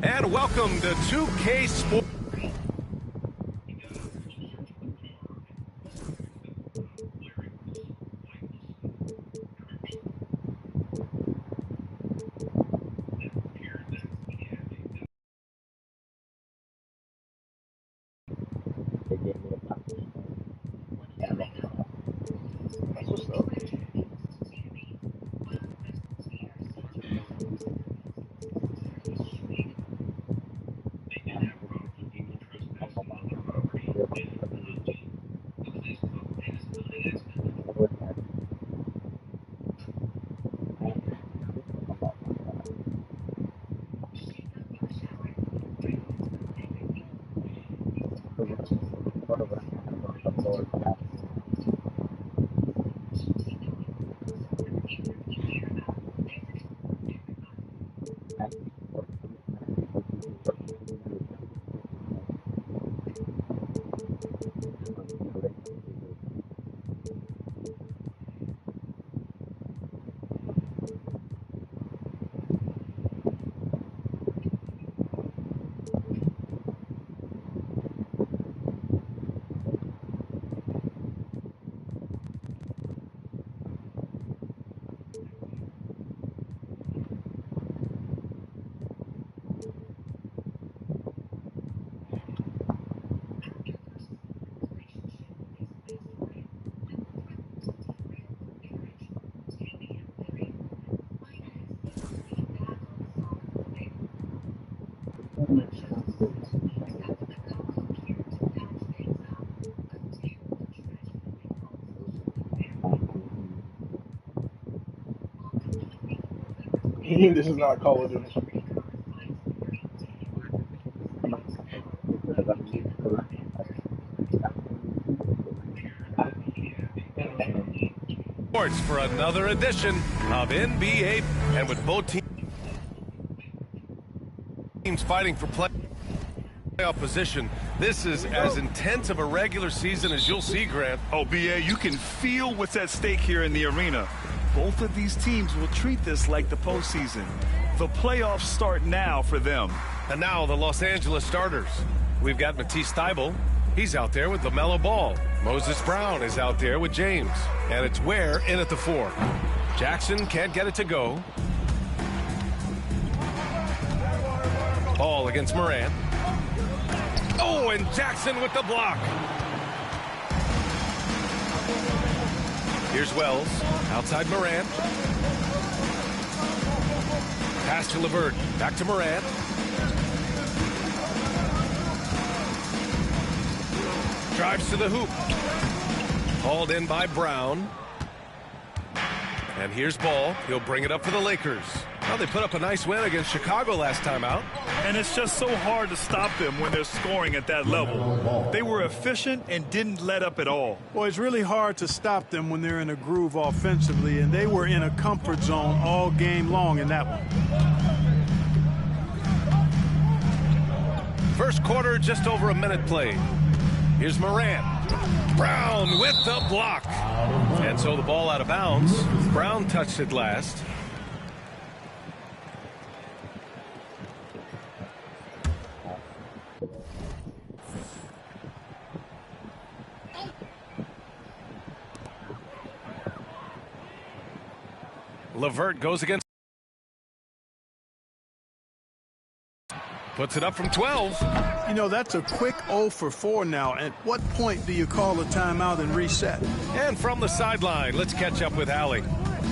And welcome to 2K Sports. That's what's up. This is not Call of Duty. Sports for another edition of NBA, and with both teams fighting for playoff position, this is as intense of a regular season as you'll see, Grant. Oh, BA, you can feel what's at stake here in the arena. Both of these teams will treat this like the postseason. The playoffs start now for them. And now the Los Angeles starters. We've got Matisse Thybulle. He's out there with LaMelo Ball. Moses Brown is out there with James. And it's Ware in at the 4. Jackson can't get it to go. Ball against Morant. Oh, and Jackson with the block. Here's Wells. Outside Morant. Pass to Levert. Back to Morant. Drives to the hoop. Hauled in by Brown. And here's Ball. He'll bring it up for the Lakers. Well, they put up a nice win against Chicago last time out. And it's just so hard to stop them when they're scoring at that level. They were efficient and didn't let up at all. Well, it's really hard to stop them when they're in a groove offensively, and they were in a comfort zone all game long in that one. First quarter, just over a minute played. Here's Morant. Brown with the block. And so the ball out of bounds. Brown touched it last. Levert goes against. Puts it up from 12. You know, that's a quick 0 for 4 now. At what point do you call a timeout and reset? And from the sideline, let's catch up with Allie.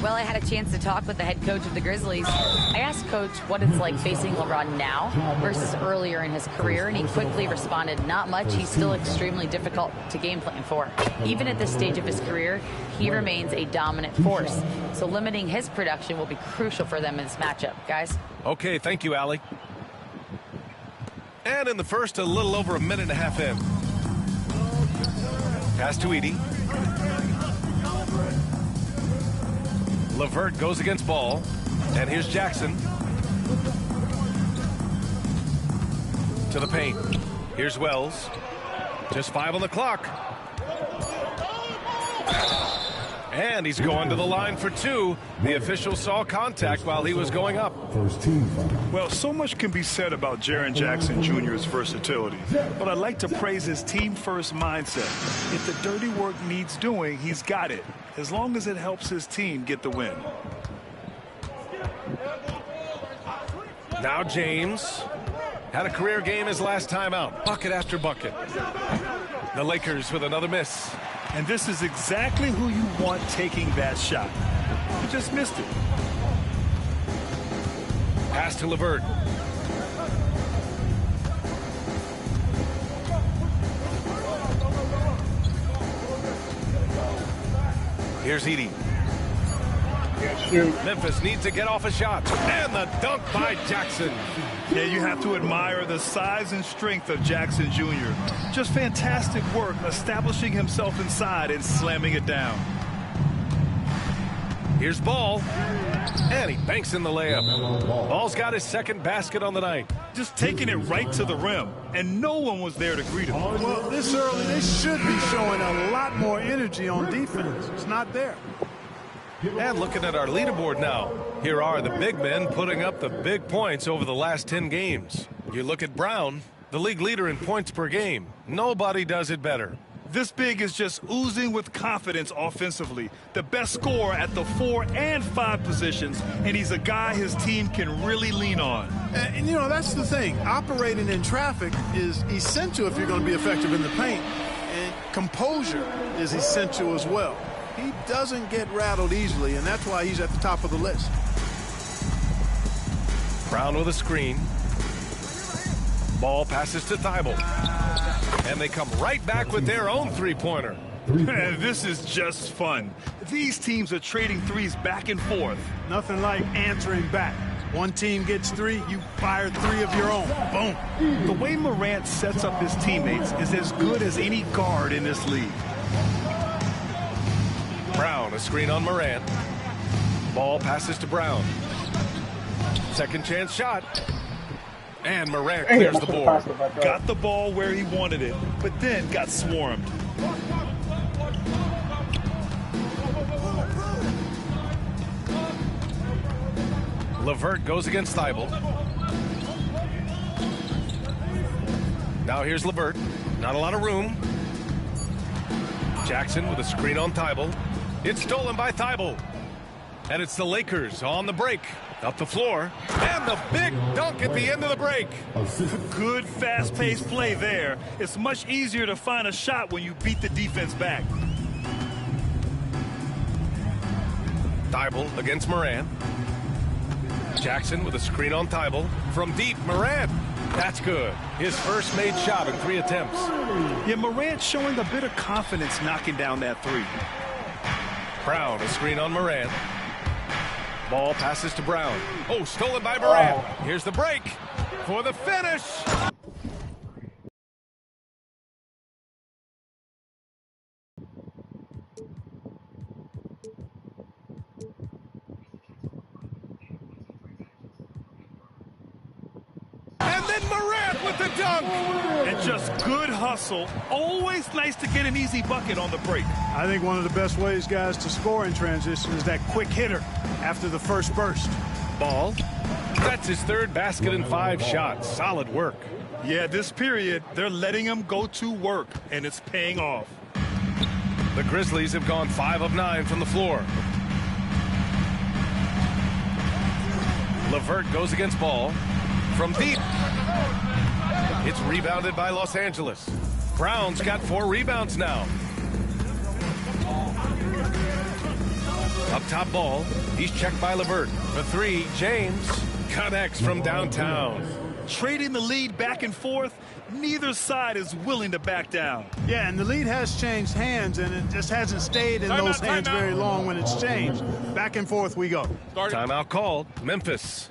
Well, I had a chance to talk with the head coach of the Grizzlies. I asked Coach what it's like facing LeBron now versus earlier in his career, and he quickly responded, not much. He's still extremely difficult to game plan for. Even at this stage of his career, he remains a dominant force. So limiting his production will be crucial for them in this matchup. Guys? Okay, thank you, Allie. And in the first, a little over a minute and a half in. Pass to Edey. Levert goes against Ball. And here's Jackson. To the paint. Here's Wells. Just 5 on the clock. And he's going to the line for two. The official saw contact while he was going up. First team foul. Well, so much can be said about Jaren Jackson Jr.'s versatility, but I'd like to praise his team-first mindset. If the dirty work needs doing, he's got it, as long as it helps his team get the win. Now James had a career game his last time out. Bucket after bucket. The Lakers with another miss. And this is exactly who you want taking that shot. He just missed it. Pass to Levert. Here's Edie. Memphis needs to get off a shot. And the dunk by Jackson. Yeah, you have to admire the size and strength of Jackson Jr. Just fantastic work establishing himself inside and slamming it down. Here's Ball. And he banks in the layup. Ball's got his second basket on the night. Just taking it right to the rim, and no one was there to greet him. Well, this early, they should be showing a lot more energy on defense. It's not there. And looking at our leaderboard now, here are the big men putting up the big points over the last 10 games. You look at Brown, the league leader in points per game. Nobody does it better. This big is just oozing with confidence offensively. The best scorer at the 4 and 5 positions, and he's a guy his team can really lean on. And you know, that's the thing. Operating in traffic is essential if you're going to be effective in the paint. And composure is essential as well. He doesn't get rattled easily, and that's why he's at the top of the list. Brown with a screen. Ball passes to Thibault. And they come right back with their own three-pointer. This is just fun. These teams are trading threes back and forth. Nothing like answering back. One team gets three, you fire three of your own. Boom. The way Morant sets up his teammates is as good as any guard in this league. Brown, a screen on Morant. Ball passes to Brown. Second chance shot. And Morant clears the board. Got the ball where he wanted it, but then got swarmed. Levert goes against Thibault. Now here's Levert. Not a lot of room. Jackson with a screen on Thibault. It's stolen by Thibault. And it's the Lakers on the break. Up the floor. And the big dunk at the end of the break. Good fast-paced play there. It's much easier to find a shot when you beat the defense back. Thibault against Morant. Jackson with a screen on Thibault. From deep, Morant. That's good. His first made shot in 3 attempts. Yeah, Morant showing a bit of confidence knocking down that three. Brown, a screen on Morant. Ball passes to Brown. Oh, stolen by Morant. Here's the break for the finish. And then Morant with the dunk. And just good hustle. Always nice to get an easy bucket on the break. I think one of the best ways, guys, to score in transition is that quick hitter after the first burst. Ball. That's his third basket in 5 shots. Solid work. Yeah, this period, they're letting him go to work, and it's paying off. The Grizzlies have gone 5 of 9 from the floor. Levert goes against Ball. From deep. It's rebounded by Los Angeles. Brown's got 4 rebounds now. Up top Ball. He's checked by Levert. For 3, James connects from downtown. Trading the lead back and forth, neither side is willing to back down. Yeah, and the lead has changed hands, and it just hasn't stayed in those hands very long when it's changed. Back and forth we go. Timeout called. Memphis.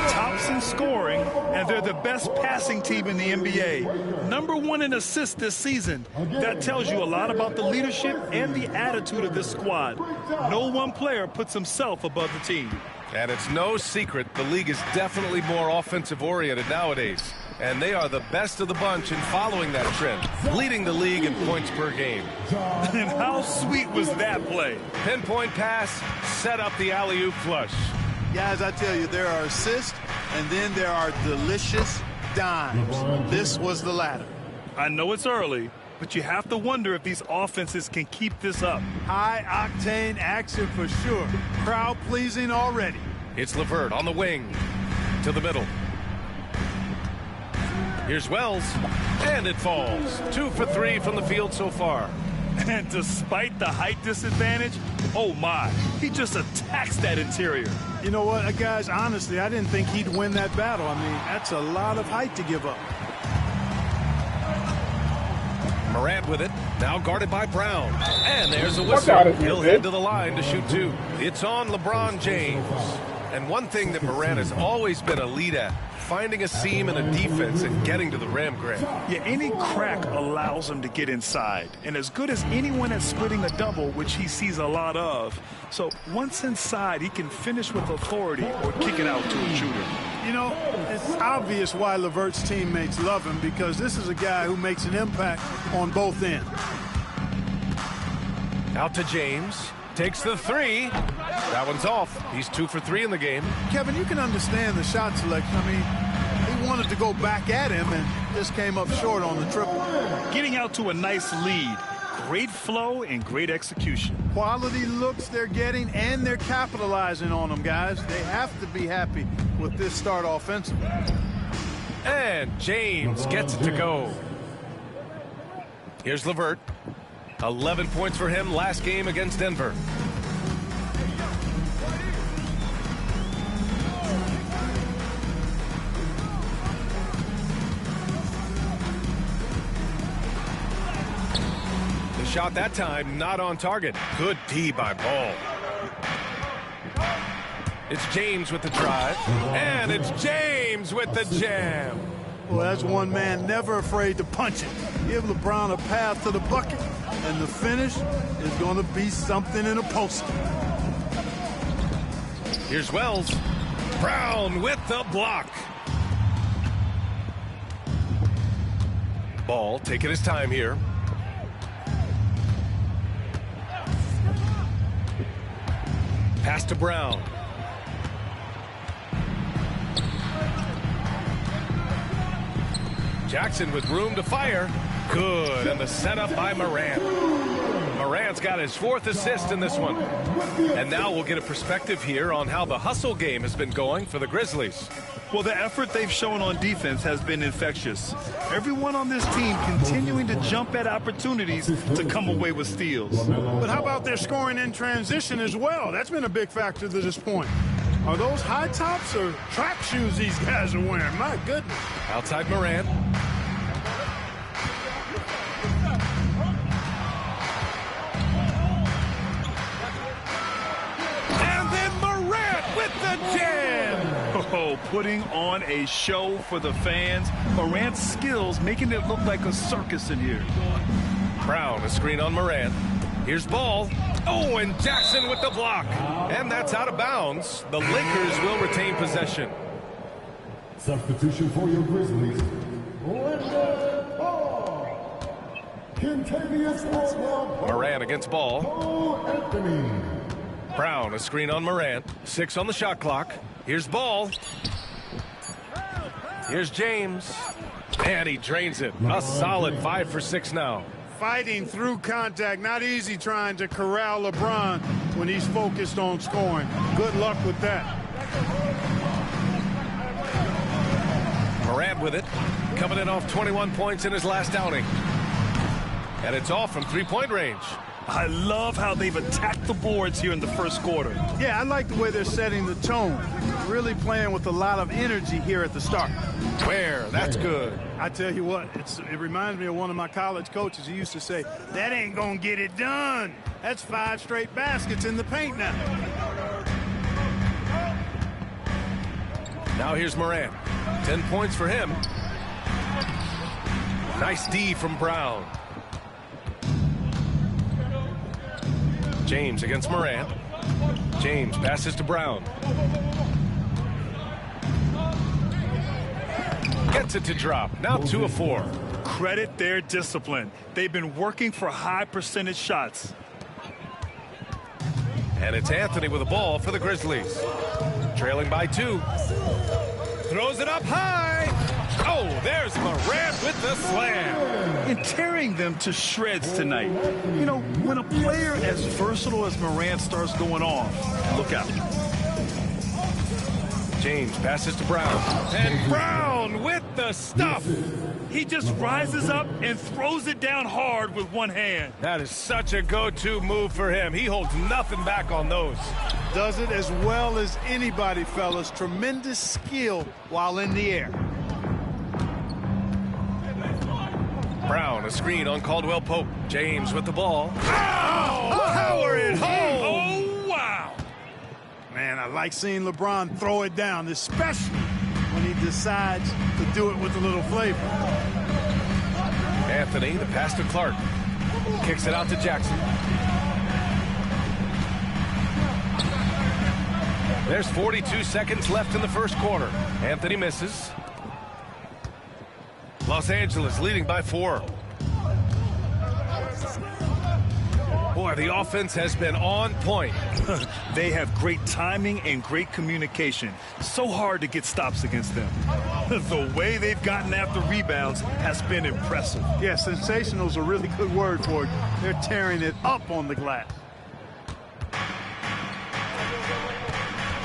Tops in scoring, and they're the best passing team in the NBA. #1 in assists this season. That tells you a lot about the leadership and the attitude of this squad. No one player puts himself above the team. And it's no secret the league is definitely more offensive-oriented nowadays. And they are the best of the bunch in following that trend, leading the league in points per game. And how sweet was that play? Pinpoint pass, set up the alley-oop flush. Guys, I tell you, there are assists, and then there are delicious dimes. This was the latter. I know it's early, but you have to wonder if these offenses can keep this up. High-octane action for sure. Crowd-pleasing already. It's LeVert on the wing to the middle. Here's Wells, and it falls. 2 for 3 from the field so far. And despite the height disadvantage, oh my, he just attacks that interior. You know what, guys, honestly, I didn't think he'd win that battle. I mean, that's a lot of height to give up. Morant with it, now guarded by Brown. And there's a whistle. He'll head to the line to shoot 2. It's on LeBron James. And one thing that Morant has always been a lead at, finding a seam in a defense and getting to the rim, Grant. Yeah, any crack allows him to get inside. And as good as anyone at splitting a double, which he sees a lot of. So once inside, he can finish with authority or kick it out to a shooter. You know, it's obvious why LeVert's teammates love him, because this is a guy who makes an impact on both ends. Out to James. Takes the 3. That one's off. He's 2 for 3 in the game. Kevin, you can understand the shot selection. I mean, he wanted to go back at him and just came up short on the triple. Getting out to a nice lead. Great flow and great execution. Quality looks they're getting, and they're capitalizing on them, guys. They have to be happy with this start offensively. And James gets it to go. Here's LeVert. 11 points for him last game against Denver. The shot that time not on target. Good D by Ball. It's James with the drive. And it's James with the jam. Well, that's one man never afraid to punch it. Give LeBron a path to the bucket, and the finish is going to be something in a poster. Here's Wells. Brown with the block. Ball taking his time here. Pass to Brown. Jackson with room to fire. Good, and the setup by Morant. Morant's got his 4th assist in this one. And now we'll get a perspective here on how the hustle game has been going for the Grizzlies. Well, the effort they've shown on defense has been infectious. Everyone on this team continuing to jump at opportunities to come away with steals. But how about their scoring in transition as well? That's been a big factor to this point. Are those high tops or track shoes these guys are wearing? My goodness. Outside Morant. And then Morant with the jam. Oh, putting on a show for the fans. Morant's skills making it look like a circus in here. Brown, a screen on Morant. Here's Ball. Oh, and Jackson with the block. And that's out of bounds. The Lakers will retain possession. Substitution for your Grizzlies. Morant against Ball. Brown, a screen on Morant. 6 on the shot clock. Here's Ball. Here's James. And he drains it. A solid 5 for 6 now. Fighting through contact. Not easy trying to corral LeBron when he's focused on scoring. Good luck with that. Morant with it. Coming in off 21 points in his last outing. And it's off from 3-point range. I love how they've attacked the boards here in the first quarter. Yeah, I like the way they're setting the tone. Really playing with a lot of energy here at the start. Where? That's good. I tell you what, it reminds me of one of my college coaches. He used to say, that ain't gonna get it done. That's 5 straight baskets in the paint now. Now here's Morant. 10 points for him. Nice D from Brown. James against Morant. James passes to Brown. Gets it to drop. Now 2 of 4. Credit their discipline. They've been working for high percentage shots. And it's Anthony with the ball for the Grizzlies. Trailing by 2. Throws it up high. Oh, there's Morant with the slam. And tearing them to shreds tonight. You know, when a player as versatile as Morant starts going off, look out. James passes to Brown. And Brown with the stuff. He just rises up and throws it down hard with one hand. That is such a go-to move for him. He holds nothing back on those. Does it as well as anybody, fellas. Tremendous skill while in the air. Brown, a screen on Caldwell Pope. James with the ball. Oh, power it home. Oh, wow. Man, I like seeing LeBron throw it down, especially when he decides to do it with a little flavor. Anthony, the pass to Clark. Kicks it out to Jackson. There's 42 seconds left in the first quarter. Anthony misses. Los Angeles leading by 4. Boy, the offense has been on point. They have great timing and great communication. So hard to get stops against them. The way they've gotten after rebounds has been impressive. Yeah, sensational is a really good word for it. They're tearing it up on the glass.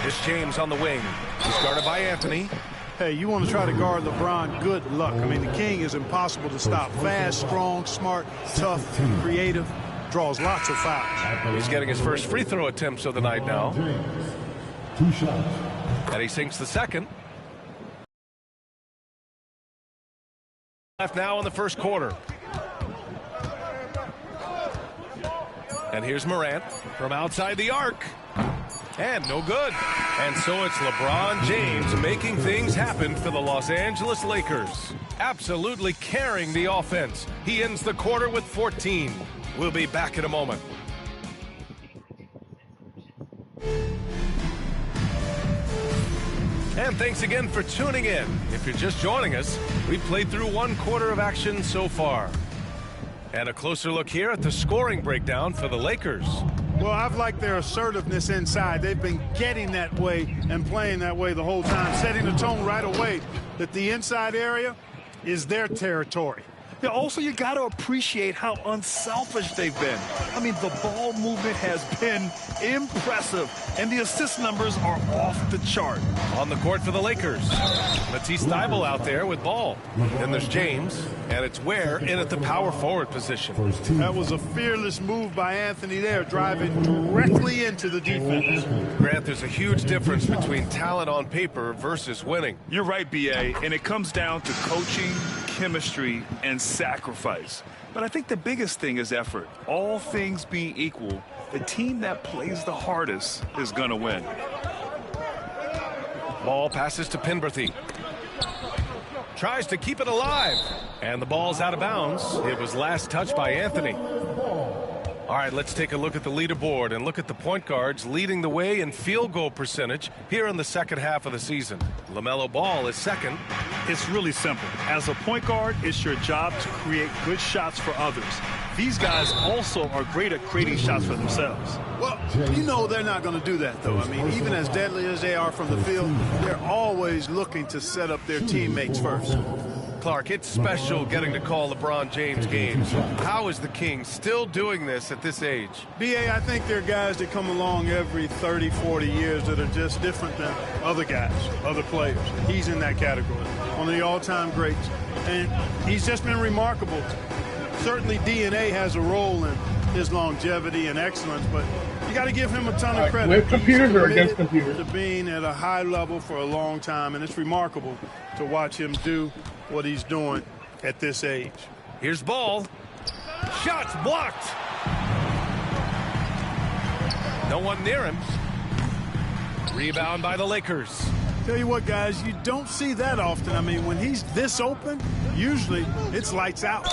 It's James on the wing. He's guarded by Anthony. Hey, you want to try to guard LeBron, good luck. I mean, the king is impossible to stop. Fast, strong, smart, tough, creative, draws lots of fouls. He's getting his first free throw attempts of the night now. 2 shots. And he sinks the second. Left now in the first quarter. And here's Morant from outside the arc. And no good. And so it's LeBron James making things happen for the Los Angeles Lakers. Absolutely carrying the offense. He ends the quarter with 14. We'll be back in a moment. And thanks again for tuning in. If you're just joining us, we've played through 1 quarter of action so far. And a closer look here at the scoring breakdown for the Lakers. Well, I've liked their assertiveness inside. They've been getting that way and playing that way the whole time, setting the tone right away that the inside area is their territory. Yeah, also, you got to appreciate how unselfish they've been. I mean, the ball movement has been impressive, and the assist numbers are off the chart. On the court for the Lakers, Matisse Thybulle out there with ball. Then there's James, and it's Ware in at the power forward position. That was a fearless move by Anthony there, driving directly into the defense. Grant, there's a huge difference between talent on paper versus winning. You're right, B.A., and it comes down to coaching, chemistry, and sacrifice. But I think the biggest thing is effort. All things being equal, the team that plays the hardest is going to win. Ball passes to Penberthy. Tries to keep it alive. And the ball's out of bounds. It was last touched by Anthony. All right, let's take a look at the leaderboard and look at the point guards leading the way in field goal percentage here in the second half of the season. LaMelo Ball is second. It's really simple. As a point guard, it's your job to create good shots for others. These guys also are great at creating shots for themselves. Well, you know they're not going to do that, though. I mean, even as deadly as they are from the field, they're always looking to set up their teammates first. Clark, it's special getting to call LeBron James games. How is the King still doing this at this age? B.A., I think there are guys that come along every 30, 40 years that are just different than other guys, other players. He's in that category, one of the all-time greats. And he's just been remarkable. Certainly DNA has a role in his longevity and excellence, but you got to give him a ton of credit. With computers or against computers? To being at a high level for a long time, and it's remarkable to watch him do what he's doing at this age. Here's Ball. Shots blocked. No one near him. Rebound by the Lakers. Tell you what, guys, you don't see that often. I mean, when he's this open, usually it's lights out.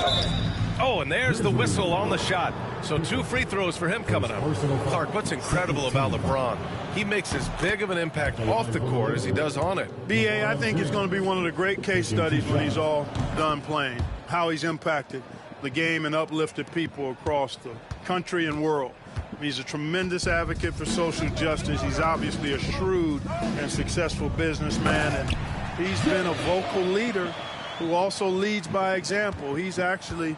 Oh, and there's the whistle on the shot. So 2 free throws for him coming up. Clark, what's incredible about LeBron? He makes as big of an impact off the court as he does on it. B.A., I think it's going to be one of the great case studies when he's all done playing, how he's impacted the game and uplifted people across the country and world. He's a tremendous advocate for social justice. He's obviously a shrewd and successful businessman, and he's been a vocal leader who also leads by example. He's actually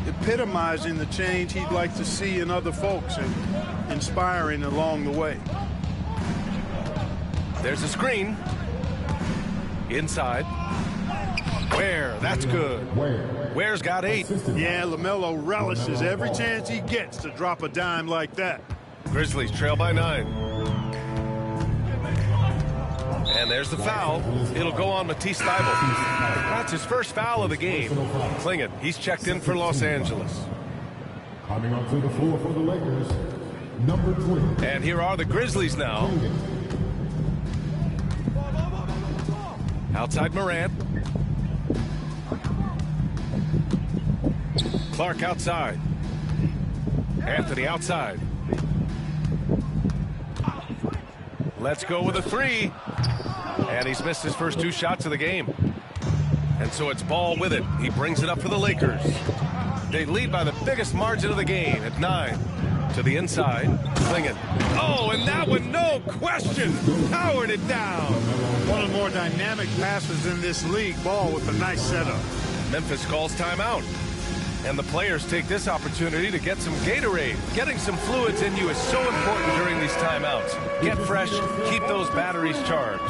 epitomizing the change he'd like to see in other folks and inspiring along the way. There's a screen. Inside. Ware, that's good. Ware's got 8. Yeah, LaMelo relishes every chance he gets to drop a dime like that. Grizzlies trail by 9. And there's the foul. It'll go on Matisse Thybulle. That's his first foul of the game. Klingit, he's checked in for Los Angeles. Coming onto the floor for the Lakers, number 20. And here are the Grizzlies now. Outside Morant. Clark outside. Anthony outside. Let's go with a 3. And he's missed his first 2 shots of the game. And so it's Ball with it. He brings it up for the Lakers. They lead by the biggest margin of the game at 9. To the inside. Klingit. Oh, and that one, no question, powered it down. One of the more dynamic passes in this league. Ball with a nice setup. Memphis calls timeout. And the players take this opportunity to get some Gatorade. Getting some fluids in you is so important during these timeouts. Get fresh, keep those batteries charged.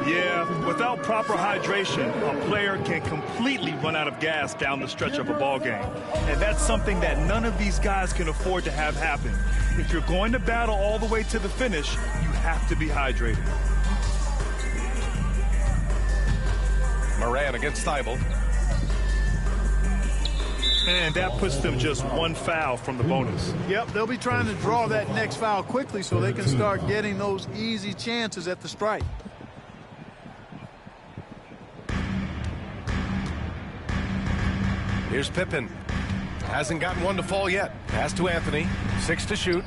Yeah, without proper hydration, a player can completely run out of gas down the stretch of a ball game. And that's something that none of these guys can afford to have happen. If you're going to battle all the way to the finish, you have to be hydrated. Moran against Thybulle. And that puts them just 1 foul from the bonus. Yep, they'll be trying to draw that next foul quickly so they can start getting those easy chances at the strike. Here's Pippen. Hasn't gotten one to fall yet. Pass to Anthony. 6 to shoot.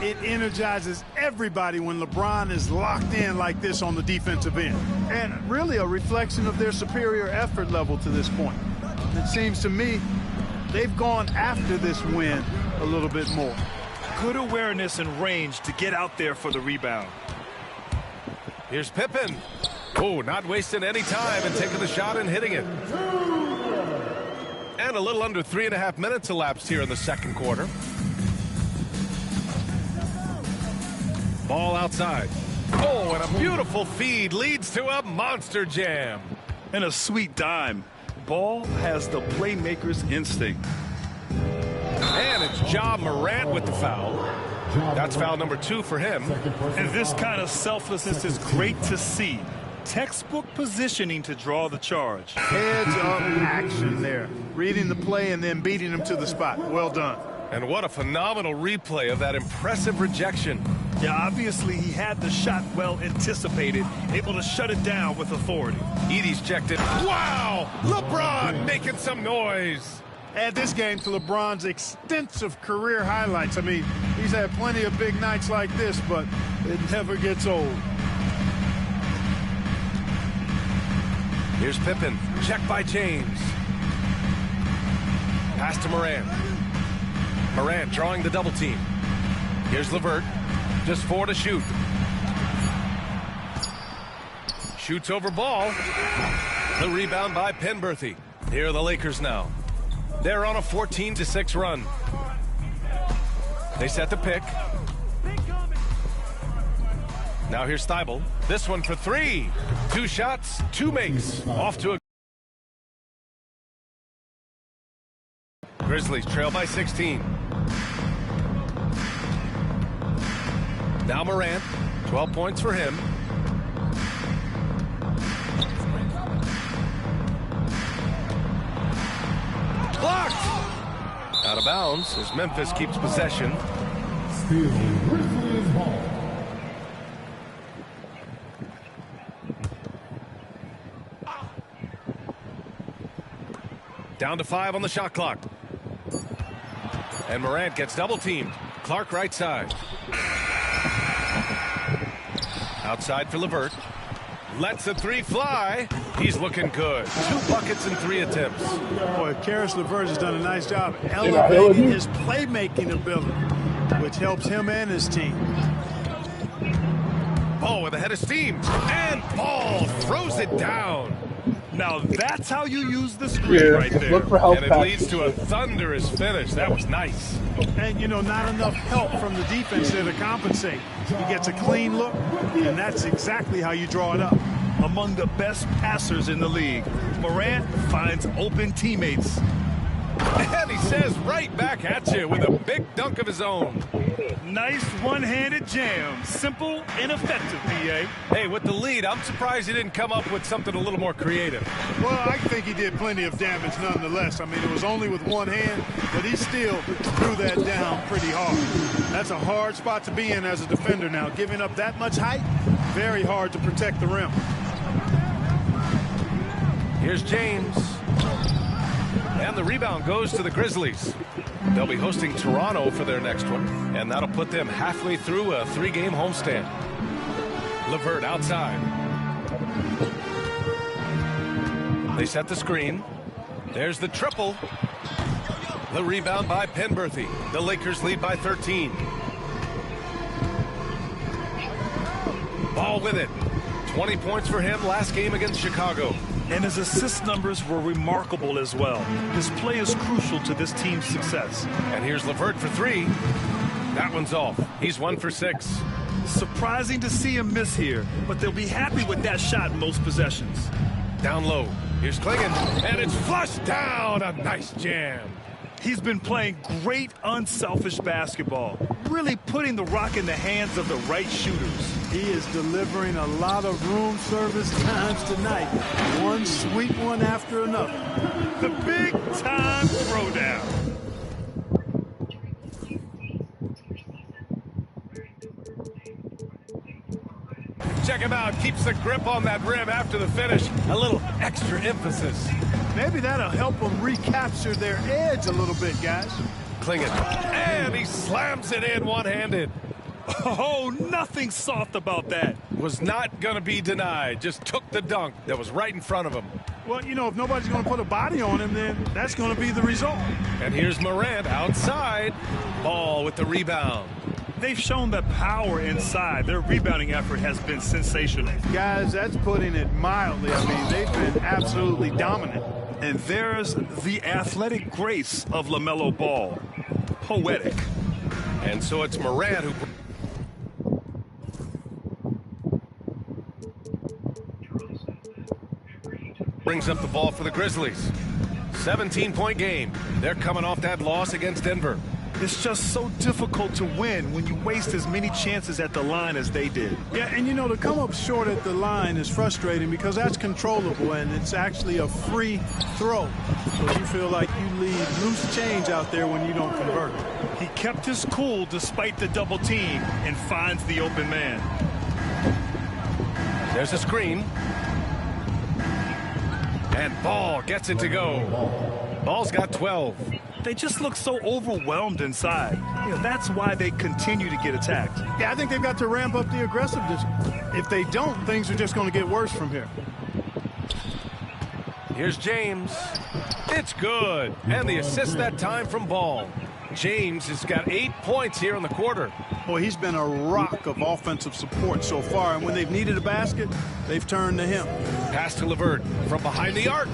It energizes everybody when LeBron is locked in like this on the defensive end. And really a reflection of their superior effort level to this point. It seems to me they've gone after this win a little bit more. Good awareness and range to get out there for the rebound. Here's Pippen. Oh, not wasting any time and taking the shot and hitting it. And a little under 3.5 minutes elapsed here in the second quarter. Ball outside. Oh, and a beautiful feed leads to a monster jam. And a sweet dime. Ball has the playmaker's instinct. And it's Ja Morant with the foul. That's foul number 2 for him. And this kind of selflessness is great to see. Textbook positioning to draw the charge. Heads-up action there. Reading the play and then beating him to the spot. Well done. And what a phenomenal replay of that impressive rejection. Yeah, obviously he had the shot well anticipated, able to shut it down with authority. Edey's checked it. Wow! LeBron making some noise. Add this game to LeBron's extensive career highlights. I mean, he's had plenty of big nights like this, but it never gets old. Here's Pippen. Check by James. Pass to Morant. Morant drawing the double team. Here's LeVert. Just 4 to shoot. Shoots over Ball. The rebound by Penberthy. Here are the Lakers now. They're on a 14-6 run. They set the pick. Now here's Thybulle. This one for 3. 2 shots, 2 makes. Off to a... Grizzlies trail by 16. Now Morant, 12 points for him. Blocked! Out of bounds as Memphis keeps possession. Still Grizzlies ball. Down to 5 on the shot clock. And Morant gets double-teamed. Clark right side. Outside for LeVert. Lets the three fly. He's looking good. 2 buckets in 3 attempts. Boy, Karis LeVert has done a nice job elevating his playmaking ability, which helps him and his team. Ball with a head of steam. And Ball throws it down. Now that's how you use the screen right there. Look for help And it leads to a thunderous finish. That was nice. And, you know, not enough help from the defense there to compensate. He gets a clean look, and that's exactly how you draw it up. Among the best passers in the league, Morant finds open teammates. And he says right back at you with a big dunk of his own. Nice one-handed jam. Simple and effective, PA. Hey, with the lead, I'm surprised he didn't come up with something a little more creative. Well, I think he did plenty of damage nonetheless. I mean, it was only with one hand, but he still threw that down pretty hard. That's a hard spot to be in as a defender now. Giving up that much height, very hard to protect the rim. Here's James. And the rebound goes to the Grizzlies. They'll be hosting Toronto for their next one, and that'll put them halfway through a 3-game homestand. LeVert outside. They set the screen. There's the triple. The rebound by Penberthy. The Lakers lead by 13. Ball with it. 20 points for him last game against Chicago. And his assist numbers were remarkable as well. His play is crucial to this team's success. And here's LeVert for 3. That one's off. He's 1 for 6. Surprising to see him miss here, but they'll be happy with that shot in most possessions. Down low. Here's Klingon. And it's flushed down. A nice jam. He's been playing great, unselfish basketball, really putting the rock in the hands of the right shooters. He is delivering a lot of room service times tonight. One sweet one after another. The big-time throwdown. Check him out. Keeps the grip on that rim after the finish. A little extra emphasis. Maybe that'll help them recapture their edge a little bit, guys. Klingon. And he slams it in one-handed. Oh, nothing soft about that. Was not going to be denied. Just took the dunk that was right in front of him. Well, you know, if nobody's going to put a body on him, then that's going to be the result. And here's Morant outside. Ball with the rebound. They've shown that power inside. Their rebounding effort has been sensational. Guys, that's putting it mildly. I mean, they've been absolutely dominant. And there's the athletic grace of LaMelo Ball. Poetic. And so it's Morant who... brings up the ball for the Grizzlies. 17-point game. They're coming off that loss against Denver. It's just so difficult to win when you waste as many chances at the line as they did. Yeah, and you know, to come up short at the line is frustrating because that's controllable and it's actually a free throw. So you feel like you leave loose change out there when you don't convert. He kept his cool despite the double team and finds the open man. There's a screen. And Ball gets it to go. Ball's got 12. They just look so overwhelmed inside. You know, that's why they continue to get attacked. Yeah, I think they've got to ramp up the aggressiveness. If they don't, things are just going to get worse from here. Here's James. It's good. And the assist that time from Ball. James has got 8 points here in the quarter. Boy, he's been a rock of offensive support so far, and when they've needed a basket, they've turned to him. Pass to LeVert from behind the arc.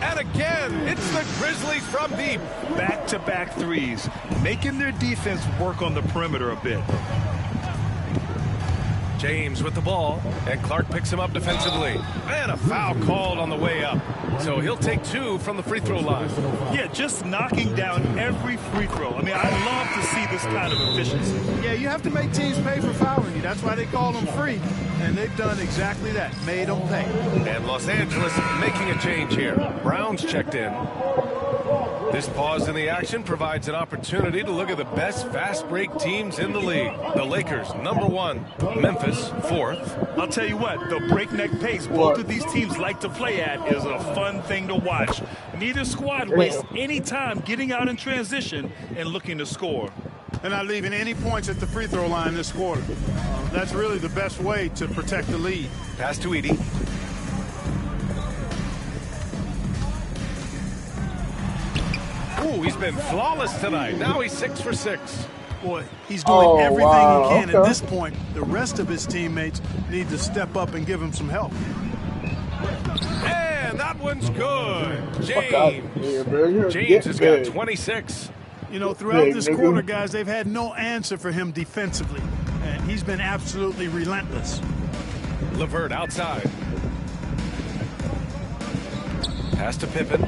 And again, it's the Grizzlies from deep. Back-to-back threes, making their defense work on the perimeter a bit. James with the ball, and Clark picks him up defensively. And a foul called on the way up. So he'll take 2 from the free throw line. Yeah, just knocking down every free throw. I mean, I love to see this kind of efficiency. Yeah, you have to make teams pay for fouling you. That's why they call them free. And they've done exactly that, made them pay. And Los Angeles making a change here. Brown's checked in. This pause in the action provides an opportunity to look at the best fast break teams in the league. The Lakers, #1. Memphis, 4th. I'll tell you what, the breakneck pace both of these teams like to play at is a fun thing to watch. Neither squad wastes any time getting out in transition and looking to score. They're not leaving any points at the free throw line this quarter. That's really the best way to protect the lead. Pass to Edie. Ooh, he's been flawless tonight. Now he's 6 for 6. Boy, he's doing everything he can at this point. The rest of his teammates need to step up and give him some help. And that one's good. James has got 26. You know, throughout this quarter, guys, they've had no answer for him defensively. And he's been absolutely relentless. LeVert outside. Pass to Pippen.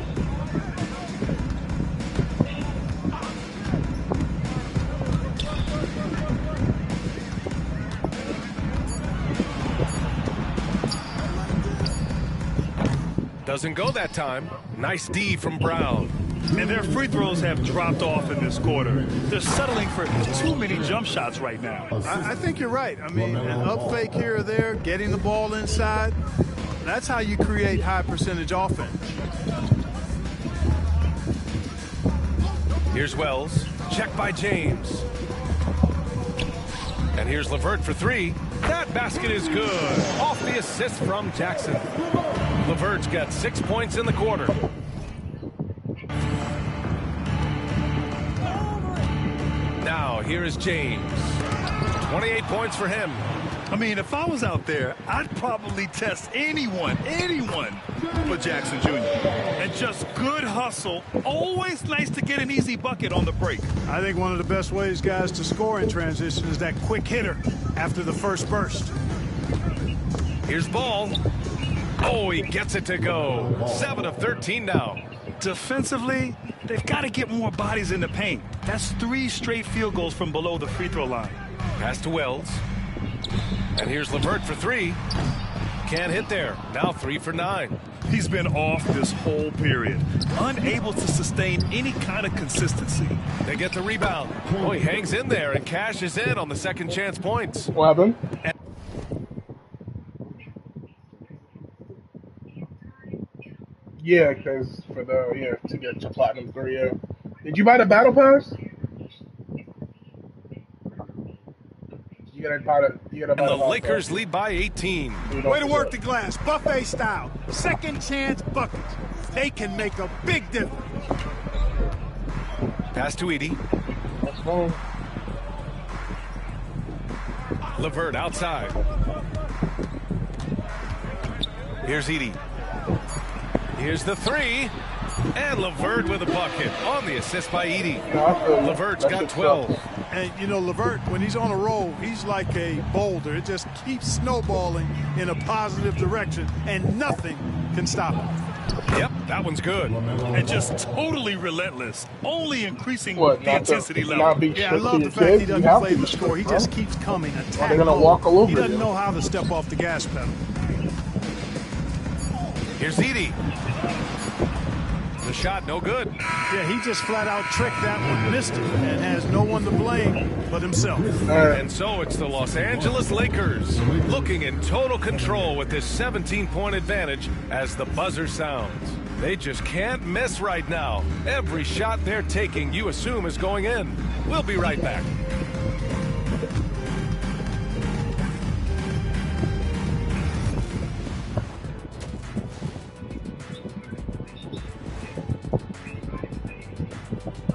Doesn't go that time. Nice D from Brown. And their free throws have dropped off in this quarter. They're settling for too many jump shots right now. I think you're right. I mean, an up fake here or there, getting the ball inside, that's how you create high percentage offense. Here's Wells. Check by James. And here's LeVert for 3. That basket is good. Off the assist from Jackson. LeVert's got 6 points in the quarter. Now, here is James. 28 points for him. I mean, if I was out there, I'd probably test anyone for Jackson Jr. And just good hustle. Always nice to get an easy bucket on the break. I think one of the best ways, guys, to score in transition is that quick hitter after the first burst. Here's Ball. Oh, he gets it to go. 7 of 13 now. Defensively, they've got to get more bodies in the paint. That's 3 straight field goals from below the free throw line. Pass to Wells. And here's LeVert for 3. Can't hit there. Now 3 for 9. He's been off this whole period. Unable to sustain any kind of consistency. They get the rebound. Oh, he hangs in there and cashes in on the second chance points. What happened? Yeah, because for the to get to platinum 3. Yeah. Did you buy the battle pass? You gotta buy it. And the Lakers lead by 18. Way to work the glass, buffet style. Second chance buckets. They can make a big difference. Pass to Edie. That's fine. LeVert outside. Here's Edie. Here's the 3. And LeVert with a bucket on the assist by Edie. LeVert's got 12. And, you know, LeVert, when he's on a roll, he's like a boulder. It just keeps snowballing in a positive direction, and nothing can stop him. Yep, that one's good. And just totally relentless, only increasing the intensity level. Yeah, I love the fact he doesn't play the score. He just keeps coming. They're going to walk all over. He doesn't know how to step off the gas pedal. Here's Edie. The shot, no good. Yeah, he just flat out tricked that one, missed it, and has no one to blame but himself. And so it's the Los Angeles Lakers looking in total control with this 17-point advantage as the buzzer sounds. They just can't miss right now. Every shot they're taking, you assume, is going in. We'll be right back.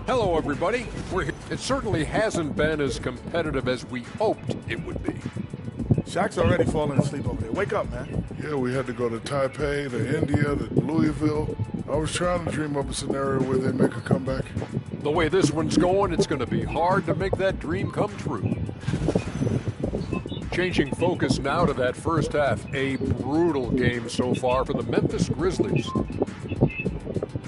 Hello, everybody. We're here. It certainly hasn't been as competitive as we hoped it would be. Shaq's already falling asleep over there. Wake up, man. Yeah, we had to go to Taipei, to India, to Louisville. I was trying to dream up a scenario where they make a comeback. The way this one's going, it's going to be hard to make that dream come true. Changing focus now to that first half. A brutal game so far for the Memphis Grizzlies.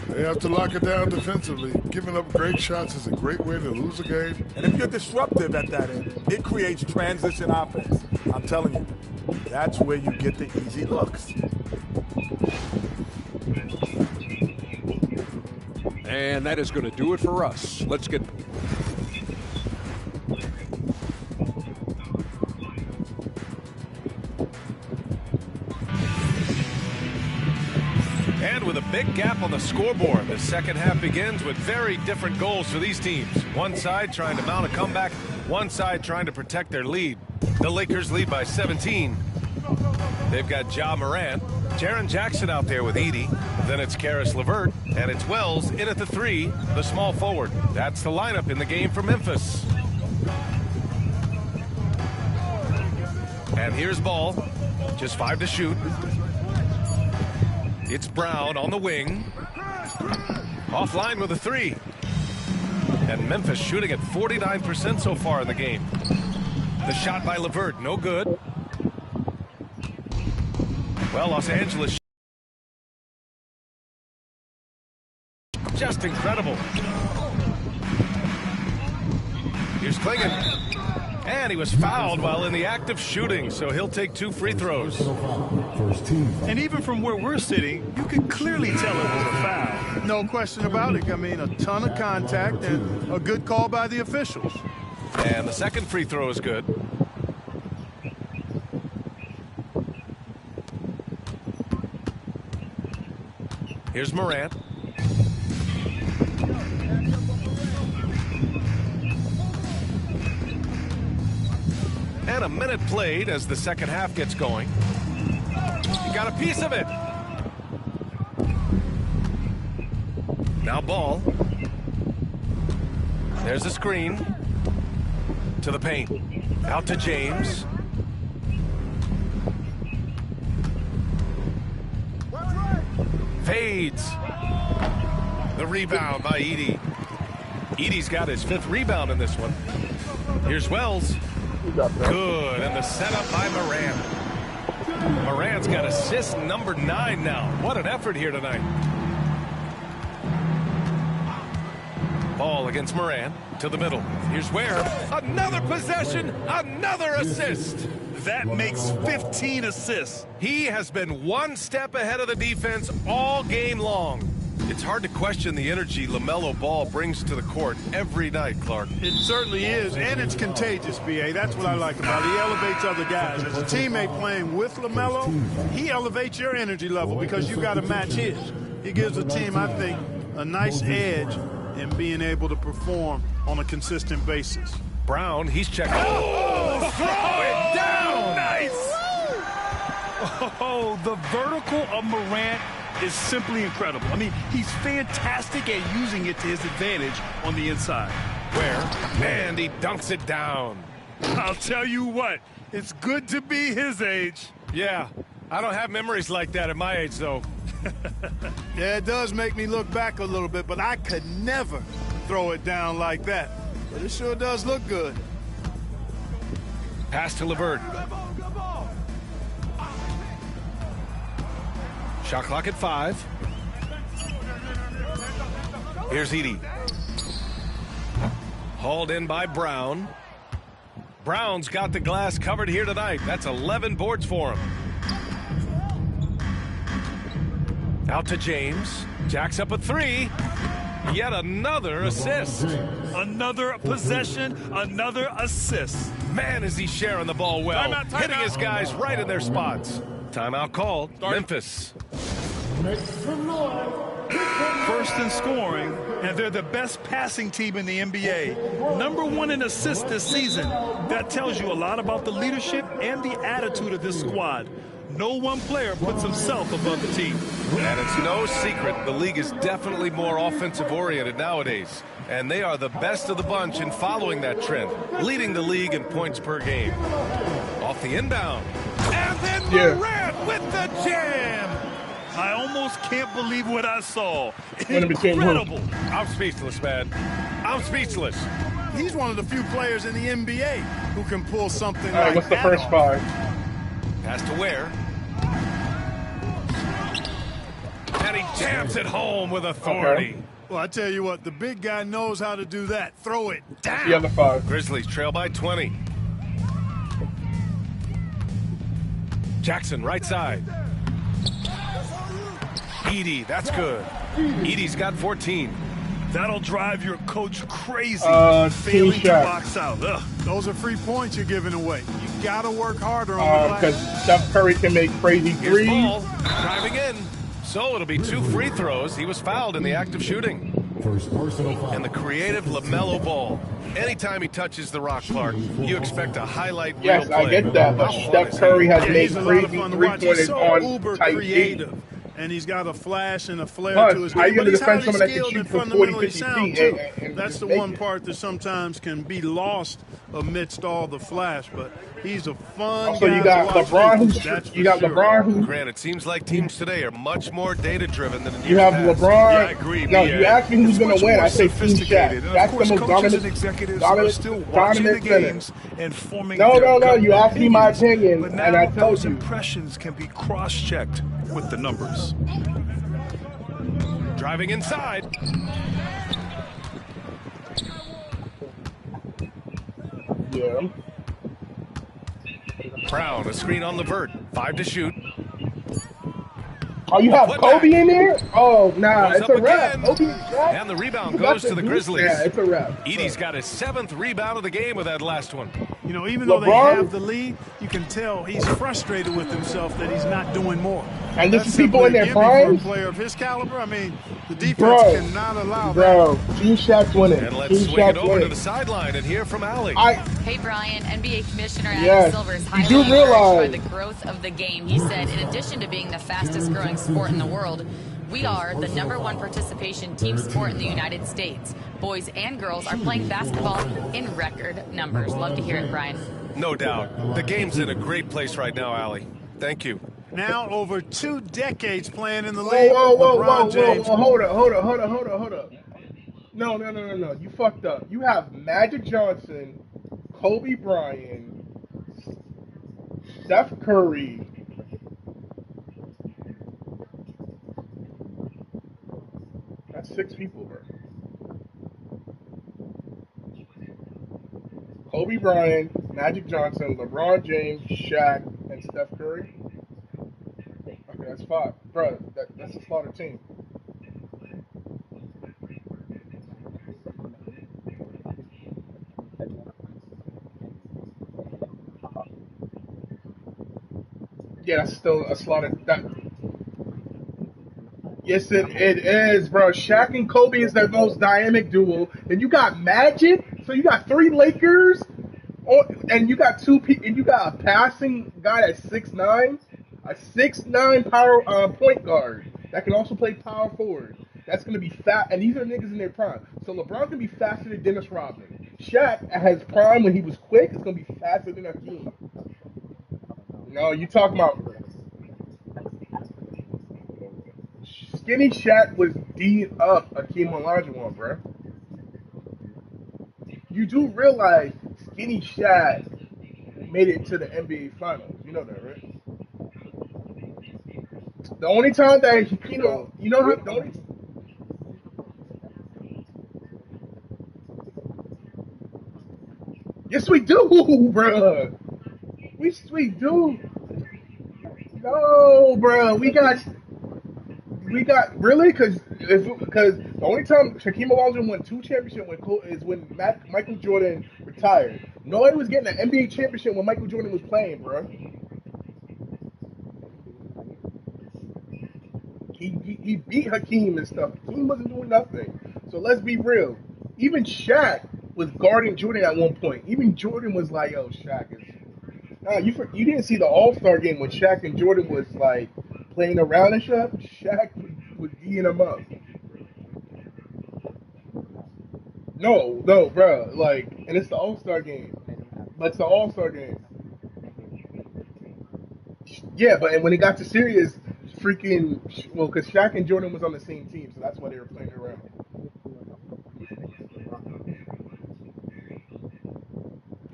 They have to lock it down defensively. Giving up great shots is a great way to lose a game. And if you're disruptive at that end, it creates transition offense. I'm telling you, that's where you get the easy looks. And that is going to do it for us. Let's get... And with a big gap on the scoreboard, the second half begins with very different goals for these teams. One side trying to mount a comeback, one side trying to protect their lead. The Lakers lead by 17. They've got Ja Morant, Jaren Jackson out there with Edey. Then it's Karis LeVert, and it's Wells in at the 3, the small forward. That's the lineup in the game for Memphis. And here's Ball, just 5 to shoot. It's Brown on the wing. Offline with a 3. And Memphis shooting at 49% so far in the game. The shot by LeVert, no good. Well, Los Angeles just incredible. Here's Klingon. And he was fouled while in the act of shooting, so he'll take 2 free throws. And even from where we're sitting, you can clearly tell it was a foul. No question about it. I mean, a ton of contact and a good call by the officials. And the second free throw is good. Here's Morant. And a minute played as the second half gets going. You got a piece of it. Now Ball. There's a screen. To the paint. Out to James. Fades. The rebound by Edey. Edey's got his 5th rebound in this one. Here's Wells. Good, and the setup by Morant. Morant's got assist number 9 now. What an effort here tonight. Ball against Morant to the middle. Here's Ware. Another possession, another assist. That makes 15 assists. He has been one step ahead of the defense all game long. It's hard to question the energy LaMelo Ball brings to the court every night, Clark. It certainly is, and it's contagious, B.A. That's what I like about it. He elevates other guys. As a teammate playing with LaMelo, he elevates your energy level because you got to match his. He gives the team, I think, a nice edge in being able to perform on a consistent basis. Brown, he's checking. Oh, throw it down! Nice! Oh, the vertical of Morant is simply incredible. I mean, he's fantastic at using it to his advantage on the inside. Where? And he dunks it down. I'll tell you what, it's good to be his age. Yeah, I don't have memories like that at my age, though. Yeah, it does make me look back a little bit, but I could never throw it down like that. But it sure does look good. Pass to LeVert. Shot clock at 5. Here's Edey. Hauled in by Brown. Brown's got the glass covered here tonight. That's 11 boards for him. Out to James. Jacks up a 3. Yet another assist. Another possession, another assist. Man, is he sharing the ball well. Timeout. Hitting his guys right in their spots. Timeout called. Memphis. First in scoring, and they're the best passing team in the NBA. #1 in assists this season. That tells you a lot about the leadership and the attitude of this squad. No one player puts himself above the team. And it's no secret the league is definitely more offensive-oriented nowadays. And they are the best of the bunch in following that trend, leading the league in points per game. Off the inbound. And then Morant with the jam. I almost can't believe what I saw. When it became Incredible. I'm speechless, man. I'm speechless. He's one of the few players in the NBA who can pull something All right, like what's the that first off. 5? Pass to Ware. And he jams it home with authority. Okay. Well, I tell you what, the big guy knows how to do that. Throw it down. The other 5. Grizzlies trail by 20. Jackson, right side. Edey, that's good. Edey's got 14. That'll drive your coach crazy. Team Failing to shot. box out. Ugh. Those are free points you're giving away. You got to work harder on the Because glass. Steph Curry can make crazy Here's threes. Ball driving in. So it'll be 2 free throws. He was fouled in the act of shooting. First personal foul. And the creative LaMelo Ball. Anytime he touches the rock, Clark, you expect a highlight reel Yes, play. I get that, but How fun Steph is Curry he? has Yeah, made he's a lot of crazy fun to watch. He's three-pointers so on uber tight creative. D. And he's got a flash and a flair Plus, to his how you game. gonna But he's defend highly someone that can skilled shoot and from 40, fundamentally 50 sound, feet too. and That's just the make one it? part that sometimes can be lost amidst all the flash. But he's a fun Also, guy you to got watch. LeBron. That's You got for sure. LeBron who. Grant, it seems like teams today are much more data-driven than in You years have past. LeBron. Yeah, I agree. No, yeah. you asked me who's It's going much to win. more I say Team Shaq. sophisticated. And of That's the course, most coaches and dominant, executives are still watching the games and forming No, their no, no. gut You asked me my opinions. opinion, But and now I told those you. impressions can be cross-checked with the numbers. Driving inside. Yeah. Brown, a screen on Levert. 5 to shoot. Oh, you have Put Kobe back. in there? Oh, nah, Goes it's up a wrap. again. Kobe and Shaq. And the rebound You got goes to the do- Grizzlies. Yeah, it's a wrap. Edie's got his 7th rebound of the game with that last one. You know, even though they LeBron? have the lead, you can tell he's frustrated with himself that he's not doing more. And this That's is people in simply a their gimme for a primes? player of his caliber. I mean, the defense Bro, cannot allow that. bro, Team Shaq's winning. And let's Team swing it Shaq's over to winning. the sideline and hear from Allie. Hey, Brian, NBA Commissioner Adam Yes, Silver is you highly do encouraged realize- by the growth of the game. He said, in addition to being the fastest growing sport in the world, we are the #1 participation team sport in the United States. Boys and girls are playing basketball in record numbers. Love to hear it, Brian. No doubt. The game's in a great place right now, Allie. Thank you. Now over 2 decades playing in the Whoa, league. whoa, whoa, LeBron whoa, whoa, James. whoa, hold up. No. You fucked up. You have Magic Johnson, Kobe Bryant, Steph Curry. That's 6 people, bro. Kobe Bryant, Magic Johnson, LeBron James, Shaq, and Steph Curry. Okay, that's 5. Bro, that's a slaughter team. Yeah, that's still a slaughter. Yes, it is, bro. Shaq and Kobe is the most dynamic duo. And you got Magic, so you got 3 Lakers, and you got 2 people, and you got a passing guy that's 6'9", a 6'9" power point guard that can also play power forward. That's gonna be fat, and these are niggas in their prime. So LeBron can be faster than Dennis Rodman. Shaq at his prime when he was quick, it's gonna be faster than Hakeem. No, you talking about Skinny Shaq was D'ing up Hakeem Olajuwon, bro. You do realize Skinny Shaq made it to the NBA Finals. You know that, right? The only time that you know how the only. Yes, we do, bro. We do. No, bro. We got really because the only time Shaquem Olajuwon won 2 championships is when Michael Jordan retired. Nobody was getting an NBA championship when Michael Jordan was playing, bro. He beat Hakeem and stuff. Hakeem wasn't doing nothing. So let's be real. Even Shaq was guarding Jordan at one point. Even Jordan was like, "Yo, Shaq is." Nah, you didn't see the All-Star game when Shaq and Jordan was like playing around and stuff. Shaq was D'ing him up. No, bro. Like, and it's the All-Star game. It's the All-Star game. Yeah, but when it got to serious, because Shaq and Jordan was on the same team, so that's why they were playing around.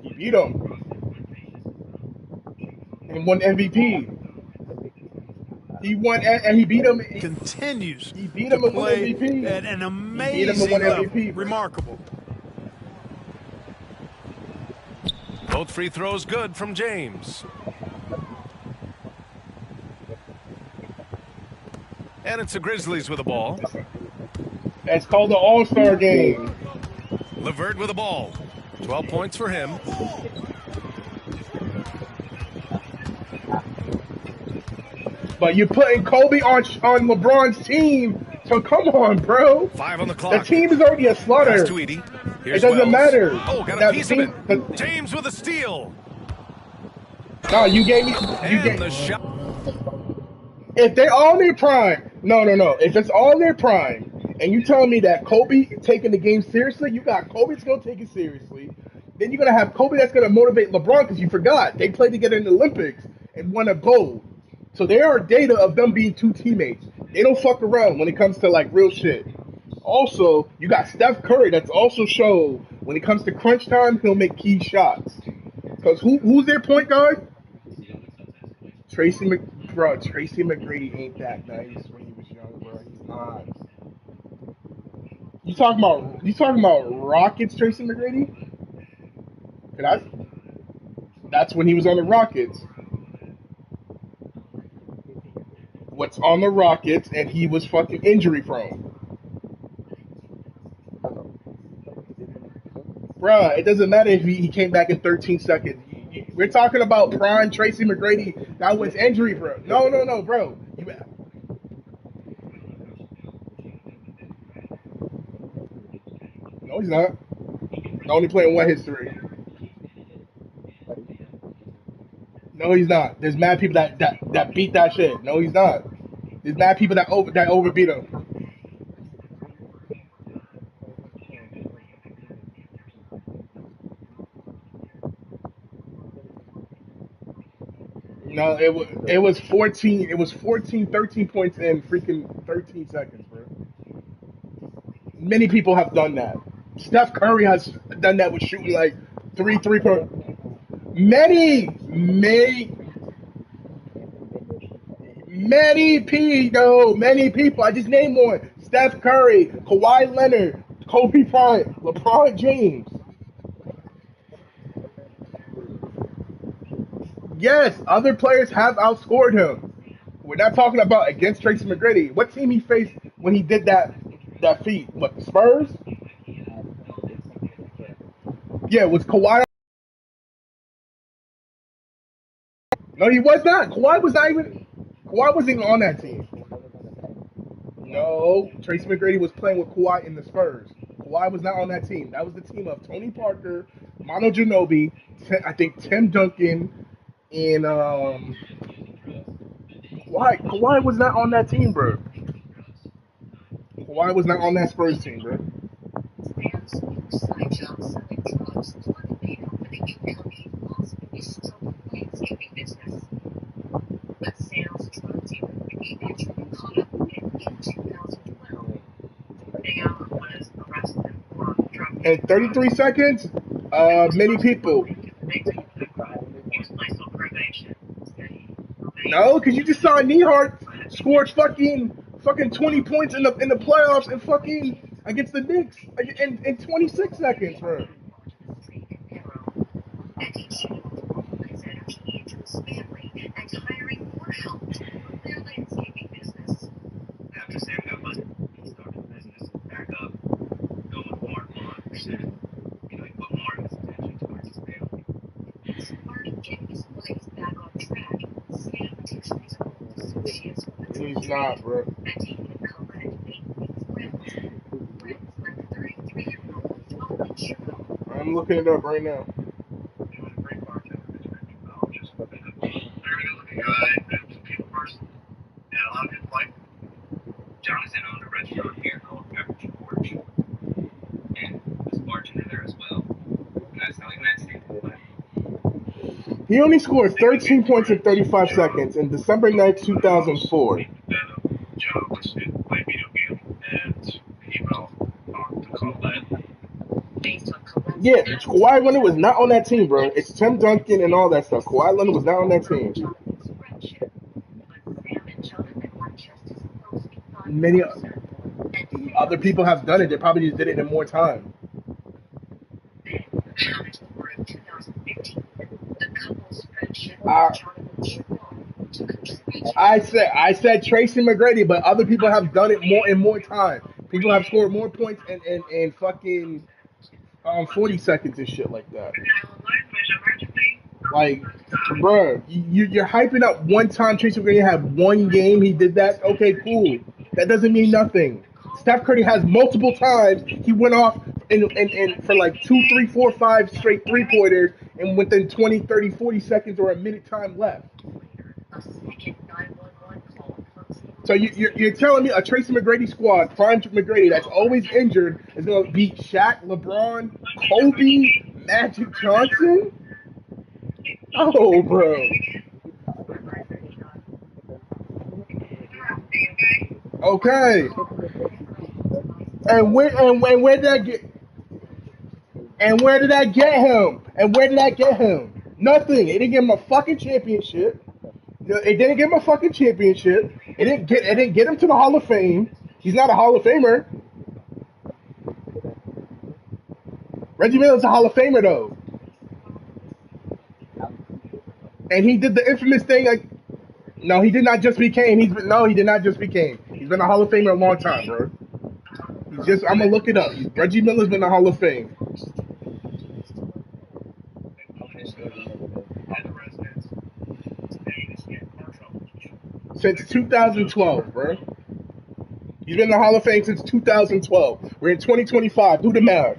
He beat him and won MVP. He won and he beat him. Continues He beat to him and won play MVP. at an He beat him amazing and won level. MVP. Remarkable. Both free throws good from James. And it's the Grizzlies with the ball. It's called the All-Star game. LeVert with the ball. 12 points for him. But you're putting Kobe on LeBron's team, so come on, bro. 5 on the clock. The team is already a slaughter. Pass to Edie. Here's It doesn't Wells. matter. Oh, got a That piece team- of it. James with a steal. No, you gave me. And the shot. If they're all in their prime, no. If it's all in their prime, and you telling me that Kobe taking the game seriously, you got Kobe that's gonna take it seriously. Then you're gonna have Kobe that's gonna motivate LeBron because you forgot they played together in the Olympics and won a gold. So there are data of them being two teammates. They don't fuck around when it comes to like real shit. Also, you got Steph Curry that's also showed when it comes to crunch time, he'll make key shots. Because who's their point guard? Tracy McGrady ain't that nice when he was young, bro. He's not. You talking about Rockets, Tracy McGrady? That's when he was on the Rockets. What's on the Rockets, and he was fucking injury prone. Bruh, it doesn't matter if he came back in 13 seconds. We're talking about prime Tracy McGrady that was injury prone. No, bro. No, he's not. Only playing one history. No, he's not. There's mad people that beat that shit. No, he's not. There's mad people that overbeat him. No, it was 14. It was 14, 13 points in freaking 13 seconds, bro. Many people have done that. Steph Curry has done that with shooting like three point. Many people. I just named one. Steph Curry, Kawhi Leonard, Kobe Bryant, LeBron James. Yes, other players have outscored him. We're not talking about against Tracy McGrady. What team he faced when he did that feat? What, the Spurs? Yeah, was Kawhi? No, he was not. Kawhi wasn't even on that team. No, Tracy McGrady was playing with Kawhi in the Spurs. Kawhi was not on that team. That was the team of Tony Parker, Manu Ginobili, I think Tim Duncan, and Kawhi was not on that team, bro. Kawhi was not on that Spurs team, bro. In 33 seconds, many people. No, because you just saw Nehart scored fucking 20 points in the playoffs and fucking against the Knicks in 26 seconds, bro. He's not, bro. I'm looking it up right now. He only scored 13 points in 35 seconds in December 9th, 2004. Yeah, Kawhi Leonard was not on that team, bro. It's Tim Duncan and all that stuff. Kawhi Leonard was not on that team. Many other people have done it. They probably just did it in more time. I said Tracy McGrady, but other people have done it more time. People have scored more points in fucking 40 seconds and shit like that. Like, bruh, you're hyping up one time Tracy McGrady had one game, he did that. Okay, cool. That doesn't mean nothing. Steph Curry has multiple times he went off in for like 2, 3, 4, 5 straight three-pointers and within 20, 30, 40 seconds or a minute time left. So you're telling me a Tracy McGrady squad, prime McGrady, that's always injured, is going to beat Shaq, LeBron, Kobe, Magic Johnson? Oh, bro. Okay. And where did that get? And where did that get him? And where did that get him? Nothing. It didn't give him a fucking championship. It didn't give him a fucking championship. It didn't get him to the Hall of Fame. He's not a Hall of Famer. Reggie Miller's a Hall of Famer though. And he did the infamous thing like, no, he did not just became. He did not just became. He's been a Hall of Famer a long time, bro. I'm gonna look it up. Reggie Miller's been in the Hall of Fame since 2012, bro. He's been in the Hall of Fame since 2012. We're in 2025. Do the math.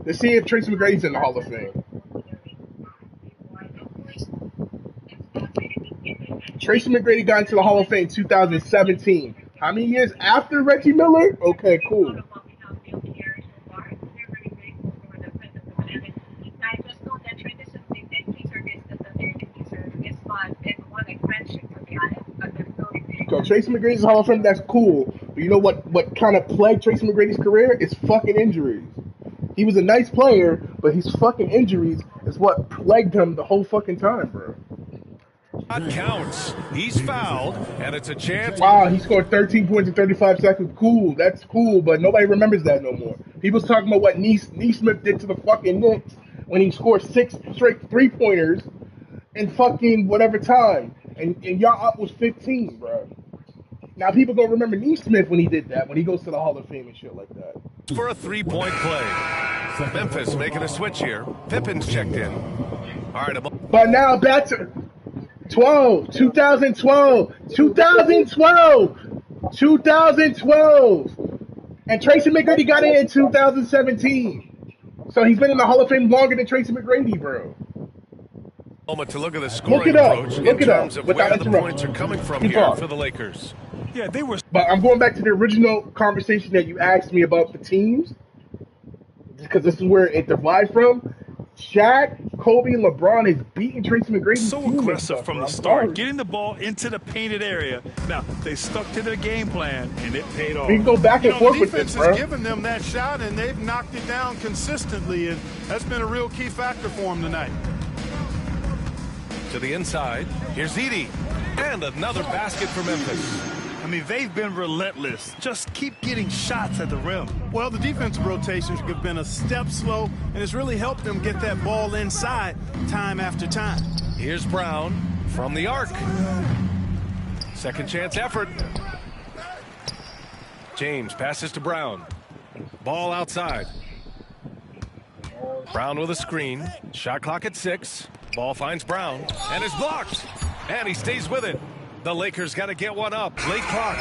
Let's see if Tracy McGrady's in the Hall of Fame. Tracy McGrady got into the Hall of Fame in 2017. How many years after Reggie Miller? Okay, cool. So Tracy McGrady's Hall of Fame, that's cool. But you know what kind of plagued Tracy McGrady's career? It's fucking injuries. He was a nice player, but his fucking injuries is what plagued him the whole fucking time, bro. That counts. He's fouled, and it's a chance. Wow, he scored 13 points in 35 seconds. Cool, that's cool, but nobody remembers that no more. People's talking about what Neesmith did to the fucking Knicks when he scored 6 straight three-pointers in fucking whatever time, and y'all up was 15, bro. Now people gonna remember Neesmith when he did that, when he goes to the Hall of Fame and shit like that. For a three-point play. Memphis making a switch here. Pippen's checked in. All right, but now back to 2012. And Tracy McGrady got in 2017. So he's been in the Hall of Fame longer than Tracy McGrady, bro. Moment to look at the scoring approach in terms of where the points are coming from here for the Lakers. Yeah, they were. But I'm going back to the original conversation that you asked me about the teams, because this is where it derived from. Shaq, Kobe, and LeBron is beating Tracy McGrady. So aggressive from the start, getting the ball into the painted area. Now, they stuck to their game plan, and it paid off. We can go back and forth with this, bro. Defense has given them that shot, and they've knocked it down consistently, and that's been a real key factor for them tonight. To the inside, here's Edey, and another basket for Memphis. I mean, they've been relentless. Just keep getting shots at the rim. Well, the defensive rotations have been a step slow, and it's really helped them get that ball inside time after time. Here's Brown from the arc. Second chance effort. James passes to Brown. Ball outside. Brown with a screen. Shot clock at 6. Ball finds Brown and is blocked. And he stays with it. The Lakers got to get one up. Late clock.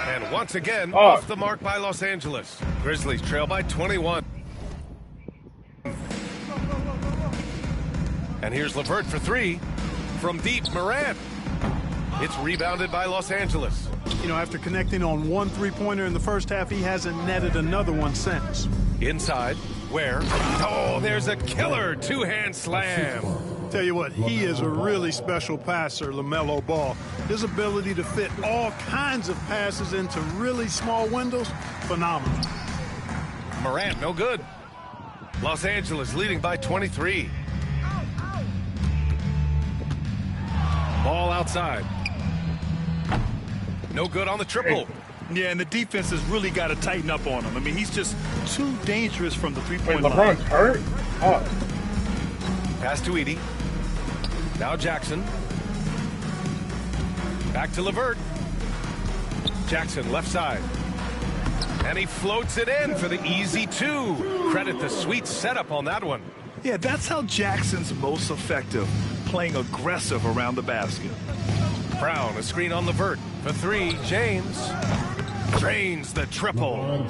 And once again, off the mark by Los Angeles. Grizzlies trail by 21. And here's LeVert for 3. From deep, Morant. It's rebounded by Los Angeles. You know, after connecting on one three-pointer in the first half, he hasn't netted another one since. Inside, where? Oh, there's a killer two-hand slam. Tell you what, he is a really special passer, LaMelo Ball. His ability to fit all kinds of passes into really small windows, phenomenal. Morant, no good. Los Angeles leading by 23. Ball outside. No good on the triple. Yeah, and the defense has really got to tighten up on him. I mean, he's just too dangerous from the three-point line. LeBron's hurt? Pass to Edey. Now Jackson. Back to LeVert. Jackson left side. And he floats it in for the easy 2. Credit the sweet setup on that one. Yeah, that's how Jackson's most effective, playing aggressive around the basket. Brown, a screen on Levert for 3. James drains the triple.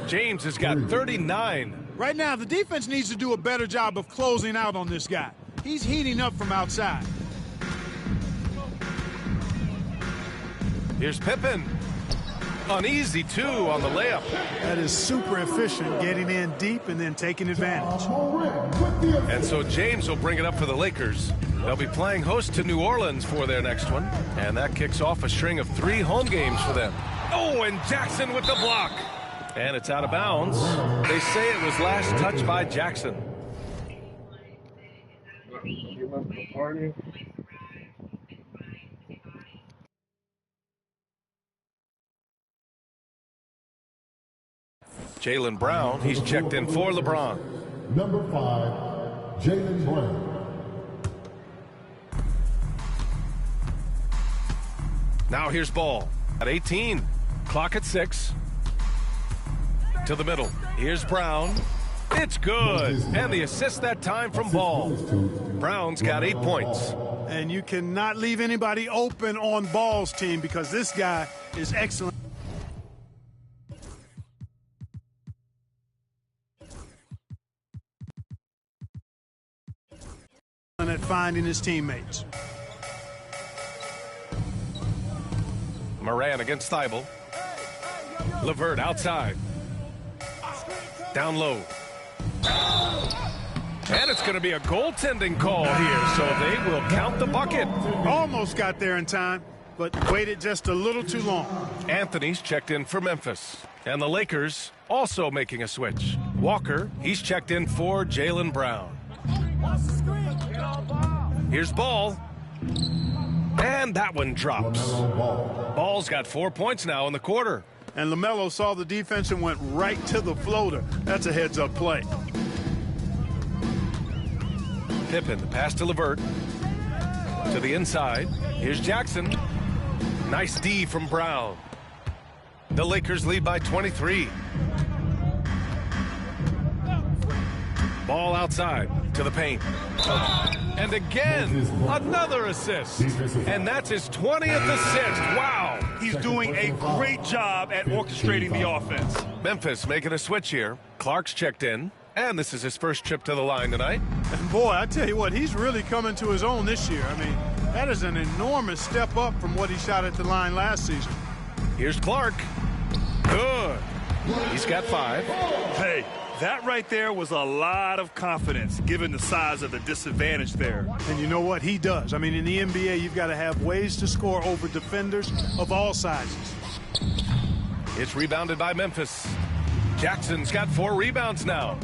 James has got 39. Right now, the defense needs to do a better job of closing out on this guy. He's heating up from outside. Here's Pippen. An easy 2 on the layup. That is super efficient, getting in deep and then taking advantage. And so James will bring it up for the Lakers. They'll be playing host to New Orleans for their next one. And that kicks off a string of 3 home games for them. Oh, and Jackson with the block. And it's out of bounds. They say it was last touched by Jackson. Jaylen Brown, he's checked in for LeBron. Number 5, Jaylen Brown. Now here's Ball at 18. Clock at 6. To the middle. Here's Brown. It's good. And the assist that time from Ball. Brown's got 8 points. And you cannot leave anybody open on Ball's team because this guy is excellent at finding his teammates. Moran against Thibault. Levert outside. Down low. And it's going to be a goaltending call here, so they will count the bucket. Almost got there in time, but waited just a little too long. Anthony's checked in for Memphis. And the Lakers also making a switch. Walker, he's checked in for Jaylen Brown. Here's Ball. And that one drops. Ball's got 4 points now in the quarter. And LaMelo saw the defense and went right to the floater. That's a heads-up play. Pippen, the pass to Levert. To the inside. Here's Jackson. Nice D from Brown. The Lakers lead by 23. Ball outside to the paint. And again, another assist. And that's his 20th assist. Wow. He's doing a great job at orchestrating the offense. Memphis making a switch here. Clark's checked in. And this is his first trip to the line tonight. And boy, I tell you what, he's really coming to his own this year. I mean, that is an enormous step up from what he shot at the line last season. Here's Clark. Good. He's got 5. Hey, that right there was a lot of confidence, given the size of the disadvantage there. And you know what? He does. I mean, in the NBA, you've got to have ways to score over defenders of all sizes. It's rebounded by Memphis. Jackson's got 4 rebounds now.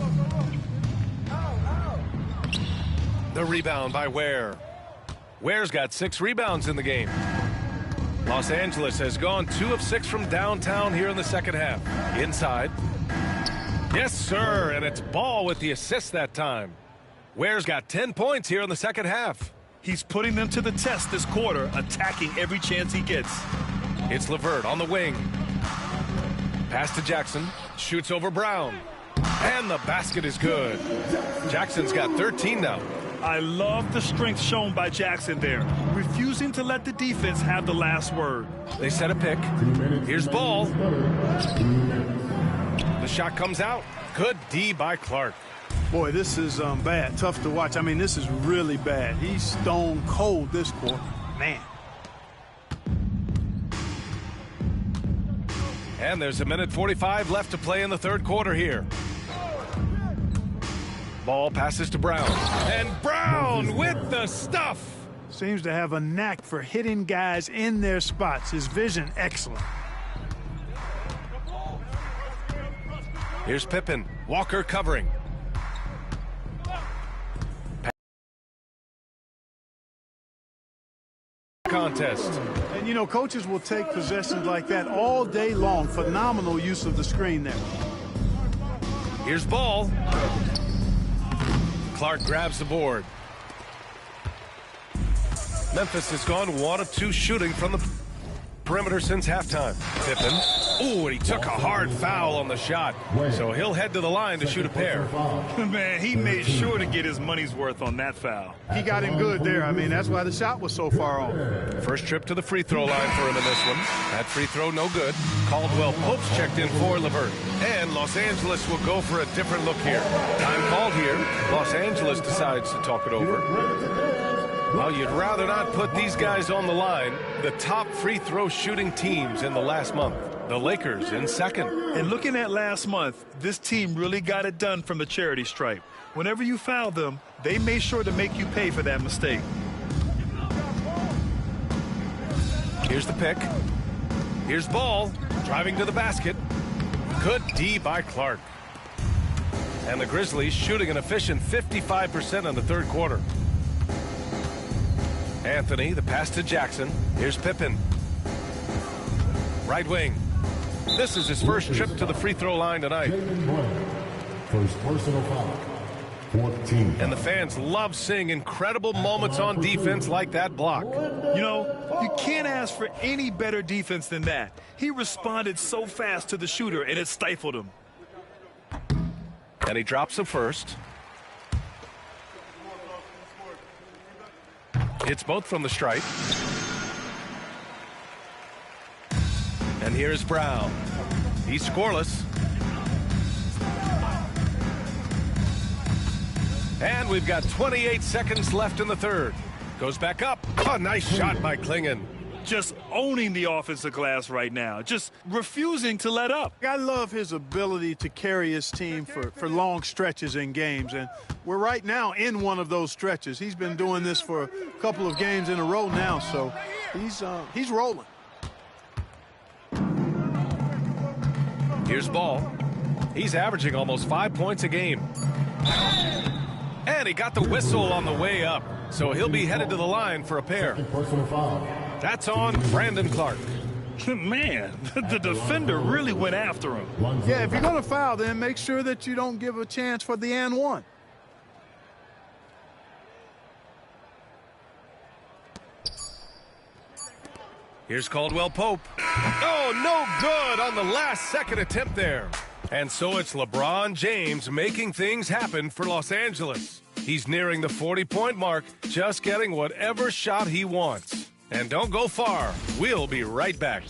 The rebound by Ware. Ware's got 6 rebounds in the game. Los Angeles has gone 2 of 6 from downtown here in the second half. Inside. Yes, sir, and it's Ball with the assist that time. Ware's got 10 points here in the second half. He's putting them to the test this quarter, attacking every chance he gets. It's Levert on the wing. Pass to Jackson. Shoots over Brown. And the basket is good. Jackson's got 13 now. I love the strength shown by Jackson there, refusing to let the defense have the last word. They set a pick. Here's Ball. The shot comes out. Good D by Clark. Boy, this is bad. Tough to watch. I mean, this is really bad. He's stone cold this quarter. Man. And there's 1:45 left to play in the third quarter here. Ball passes to Brown. And Brown with the stuff. Seems to have a knack for hitting guys in their spots. His vision, excellent. Here's Pippen. Walker covering. Contest. And, you know, coaches will take possessions like that all day long. Phenomenal use of the screen there. Here's Ball. Clark grabs the board. Memphis has gone 1 of 2 shooting from the... perimeter since halftime. Pippen. Ooh, and he took a hard foul on the shot. So he'll head to the line to shoot a pair. Man, he made sure to get his money's worth on that foul. He got him good there. I mean, that's why the shot was so far off. First trip to the free throw line for him in this one. That free throw no good. Caldwell Pope's checked in for Lebron. And Los Angeles will go for a different look here. Time called here. Los Angeles decides to talk it over. Well, you'd rather not put these guys on the line. The top free throw shooting teams in the last month. The Lakers in second. And looking at last month, this team really got it done from the charity stripe. Whenever you foul them, they made sure to make you pay for that mistake. Here's the pick. Here's Ball driving to the basket. Good D by Clark. And the Grizzlies shooting an efficient 55% in the third quarter. Anthony, the pass to Jackson. Here's Pippen. Right wing. This is his first trip to the free throw line tonight. First personal foul. 14. And the fans love seeing incredible moments on defense like that block. You know, you can't ask for any better defense than that. He responded so fast to the shooter, and it stifled him. And he drops the first. It's both from the stripe. And here's Brown. He's scoreless. And we've got 28 seconds left in the third. Goes back up. Oh, nice shot by Klingon. Just owning the offensive glass right now. Just refusing to let up. I love his ability to carry his team for long stretches in games. And we're right now in one of those stretches. He's been doing this for a couple of games in a row now, so he's rolling. Here's Ball. He's averaging almost 5 points a game. And he got the whistle on the way up. So he'll be headed to the line for a pair. Personal foul. That's on Brandon Clark. Man, the defender really went after him. Yeah, if you're going to foul, then make sure that you don't give a chance for the and one. Here's Caldwell Pope. Oh, no good on the last second attempt there. And so it's LeBron James making things happen for Los Angeles. He's nearing the 40-point mark, just getting whatever shot he wants. And don't go far. We'll be right back.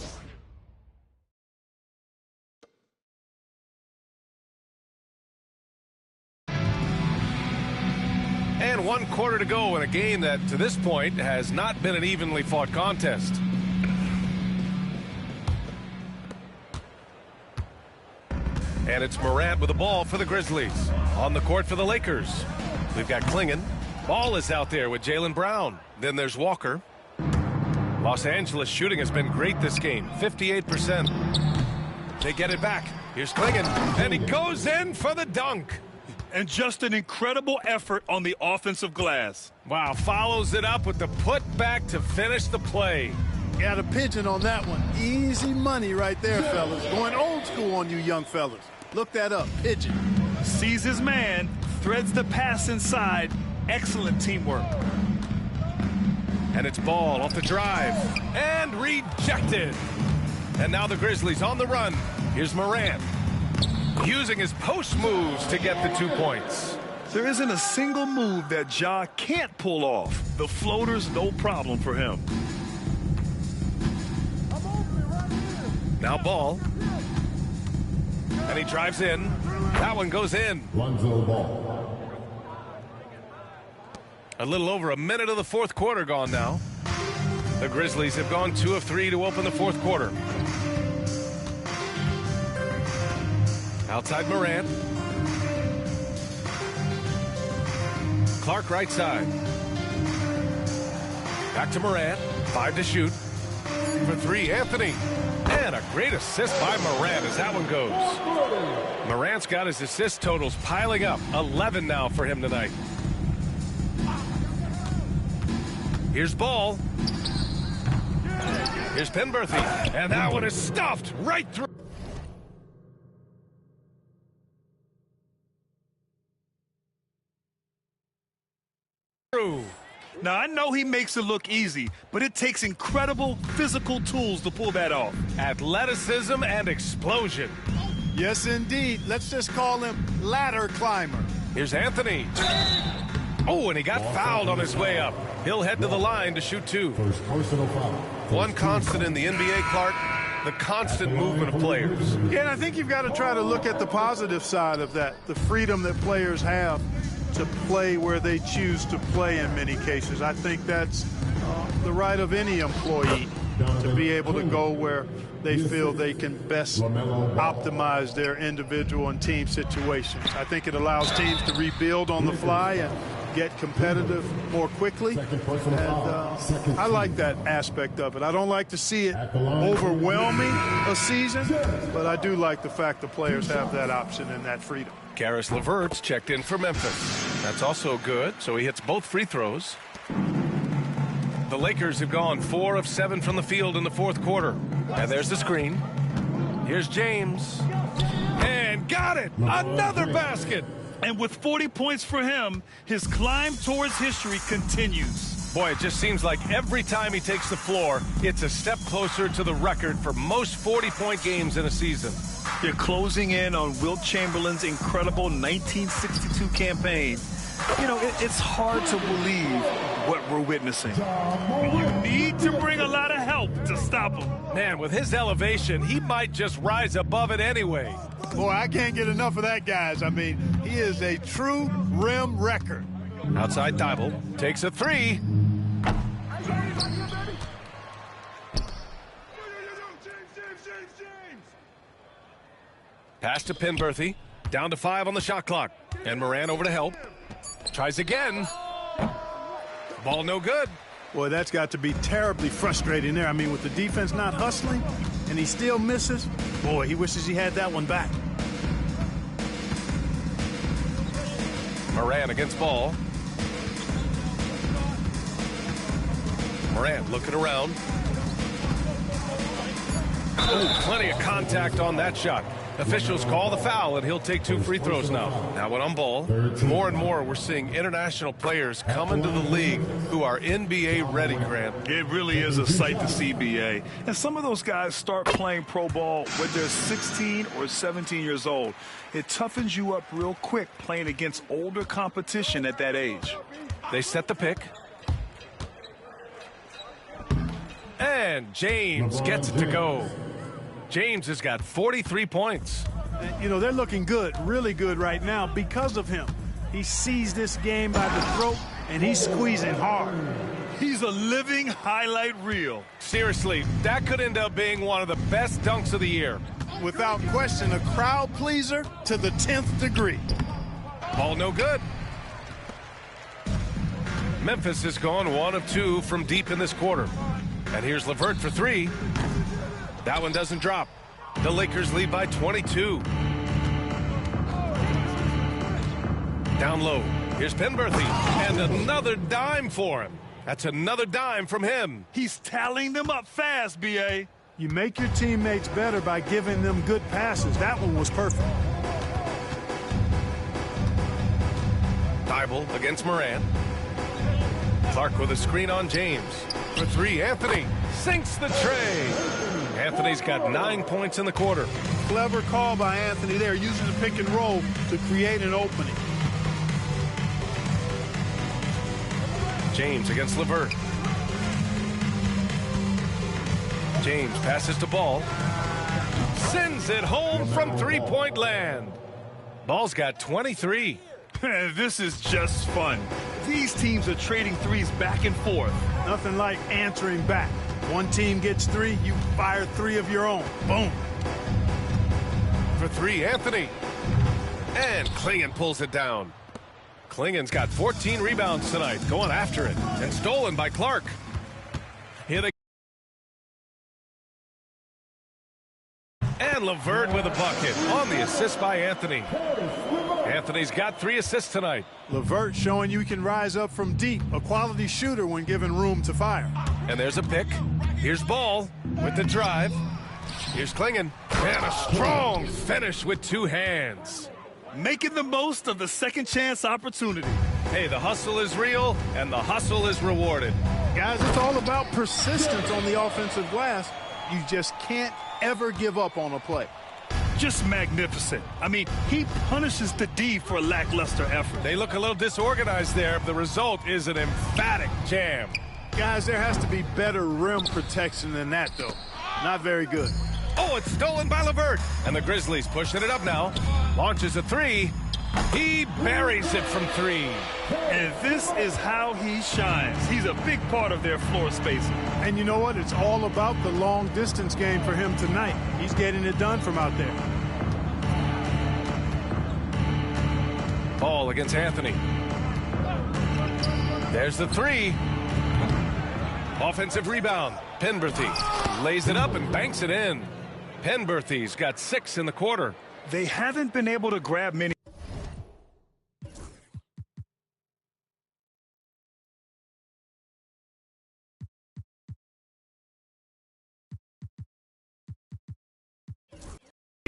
And 1 quarter to go in a game that, to this point, has not been an evenly fought contest. And it's Morant with the ball for the Grizzlies. On the court for the Lakers. We've got Klingon. Ball is out there with Jaylen Brown. Then there's Walker. Los Angeles shooting has been great this game. 58%. They get it back. Here's Klingon. And he goes in for the dunk. And just an incredible effort on the offensive glass. Wow, follows it up with the putback to finish the play. Got a pigeon on that one. Easy money right there, fellas. Going old school on you young fellas. Look that up. Pigeon. Sees his man, threads the pass inside. Excellent teamwork. And it's Ball off the drive. And rejected. And now the Grizzlies on the run. Here's Morant. Using his post moves to get the 2 points. There isn't a single move that Ja can't pull off. The floater's no problem for him. Now Ball. And he drives in. That one goes in. Lonzo Ball. A little over a minute of the fourth quarter gone now. The Grizzlies have gone 2 of 3 to open the fourth quarter. Outside Morant. Clark right side. Back to Morant. 5 to shoot. For 3, Anthony. And a great assist by Morant as that one goes. Morant's got his assist totals piling up. 11 now for him tonight. Here's Ball. Here's Penberthy. And that one is stuffed right through. Now, I know he makes it look easy, but it takes incredible physical tools to pull that off. Athleticism and explosion. Yes, indeed. Let's just call him ladder climber. Here's Anthony. Oh, and he got fouled on his way up. He'll head to the line to shoot 2. First personal foul. One constant in the NBA, Clark, the constant movement of players. Yeah, and I think you've got to try to look at the positive side of that, the freedom that players have to play where they choose to play in many cases. I think that's the right of any employee to be able to go where they feel they can best optimize their individual and team situations. I think it allows teams to rebuild on the fly and get competitive more quickly. And I like that aspect of it. I don't like to see it overwhelming a season, but I do like the fact the players have that option and that freedom. Karis LeVert's checked in for Memphis. That's also good, so he hits both free throws. The Lakers have gone 4 of 7 from the field in the fourth quarter. And there's the screen. Here's James. And got it! Another basket! And with 40 points for him, his climb towards history continues. Boy, it just seems like every time he takes the floor, it's a step closer to the record for most 40-point games in a season. They're closing in on Wilt Chamberlain's incredible 1962 campaign. You know, it's hard to believe what we're witnessing. You need to bring a lot of help to stop him. Man, with his elevation, he might just rise above it anyway. Boy, I can't get enough of that, guys. I mean, he is a true rim wrecker. Outside Thibault takes a 3. Pass to Penberthy. Down to 5 on the shot clock. And Moran over to help. Tries again. Ball no good. Boy, that's got to be terribly frustrating there. I mean, with the defense not hustling and he still misses, boy, he wishes he had that one back. Moran against ball. Moran looking around. Oh, plenty of contact on that shot. Officials call the foul, and he'll take 2 free throws now. Now when on ball, more and more we're seeing international players come into the league who are NBA ready, Grant. It really is a sight to see, BA. And some of those guys start playing pro ball when they're 16 or 17 years old. It toughens you up real quick playing against older competition at that age. They set the pick. And James gets it to go. James has got 43 points. You know, they're looking good, really good right now because of him. He sees this game by the throat, and he's squeezing hard. He's a living highlight reel. Seriously, that could end up being one of the best dunks of the year. Without question, a crowd pleaser to the 10th degree. Ball no good. Memphis has gone 1 of 2 from deep in this quarter. And here's LeVert for 3. That one doesn't drop. The Lakers lead by 22. Down low. Here's Penberthy. And another dime for him. That's another dime from him. He's tallying them up fast, B.A. You make your teammates better by giving them good passes. That one was perfect. Thibault against Moran. Clark with a screen on James. For 3, Anthony sinks the tray. Anthony's got 9 points in the quarter. Clever call by Anthony there, using the pick and roll to create an opening. James against LeVert. James passes to Ball. Sends it home from three-point land. Ball's got 23. This is just fun. These teams are trading threes back and forth. Nothing like answering back. One team gets 3, you fire 3 of your own. Boom. For 3, Anthony. And Klingon pulls it down. Klingon's got 14 rebounds tonight, going after it. And stolen by Clark. Hit again. And LeVert with a bucket on the assist by Anthony. Anthony's got 3 assists tonight. LeVert showing you can rise up from deep. A quality shooter when given room to fire. And there's a pick. Here's Ball with the drive. Here's Klingon. And a strong finish with 2 hands. Making the most of the second chance opportunity. Hey, the hustle is real, and the hustle is rewarded. Guys, it's all about persistence on the offensive glass. You just can't ever give up on a play. Just magnificent. I mean, he punishes the D for lackluster effort. They look a little disorganized there. The result is an emphatic jam. Guys, there has to be better rim protection than that, though. Not very good. Oh, it's stolen by LeVert. And the Grizzlies pushing it up now. Launches a three. He buries it from three. And this is how he shines. He's a big part of their floor spacing. And you know what? It's all about the long distance game for him tonight. He's getting it done from out there. Ball against Anthony. There's the three. Offensive rebound. Penberthy lays it up and banks it in. Penberthy's got 6 in the quarter. They haven't been able to grab many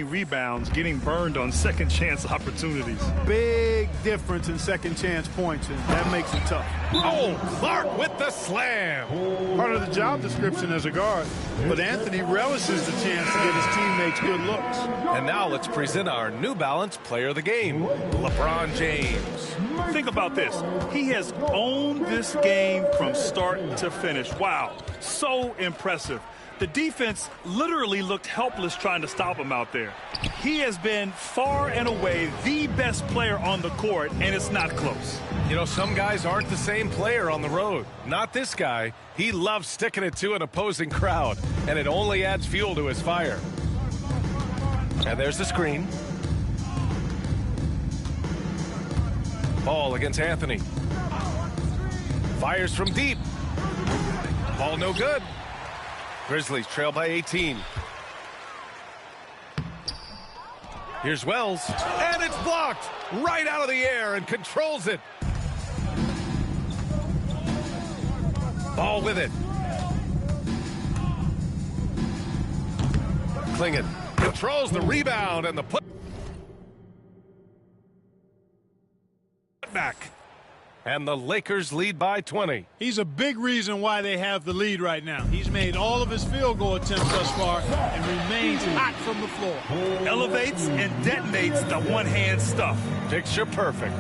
rebounds, getting burned on second chance opportunities. Big difference in second chance points, and that makes it tough. Oh, Clark with the slam. Part of the job description as a guard, but Anthony relishes the chance to get his teammates good looks. And now let's present our New Balance player of the game, LeBron James. Think about this. He has owned this game from start to finish. Wow, so impressive. The defense literally looked helpless trying to stop him out there. He has been far and away the best player on the court, and it's not close. You know, some guys aren't the same player on the road. Not this guy. He loves sticking it to an opposing crowd, and it only adds fuel to his fire. And there's the screen. Ball against Anthony. Fires from deep. Ball no good. Grizzlies trail by 18. Here's Wells, and it's blocked right out of the air and controls it. Ball with it. Klingon controls the rebound and the put back. And the Lakers lead by 20. He's a big reason why they have the lead right now. He's made all of his field goal attempts thus far and remains hot from the floor. Elevates and detonates the one-hand stuff. Picture perfect.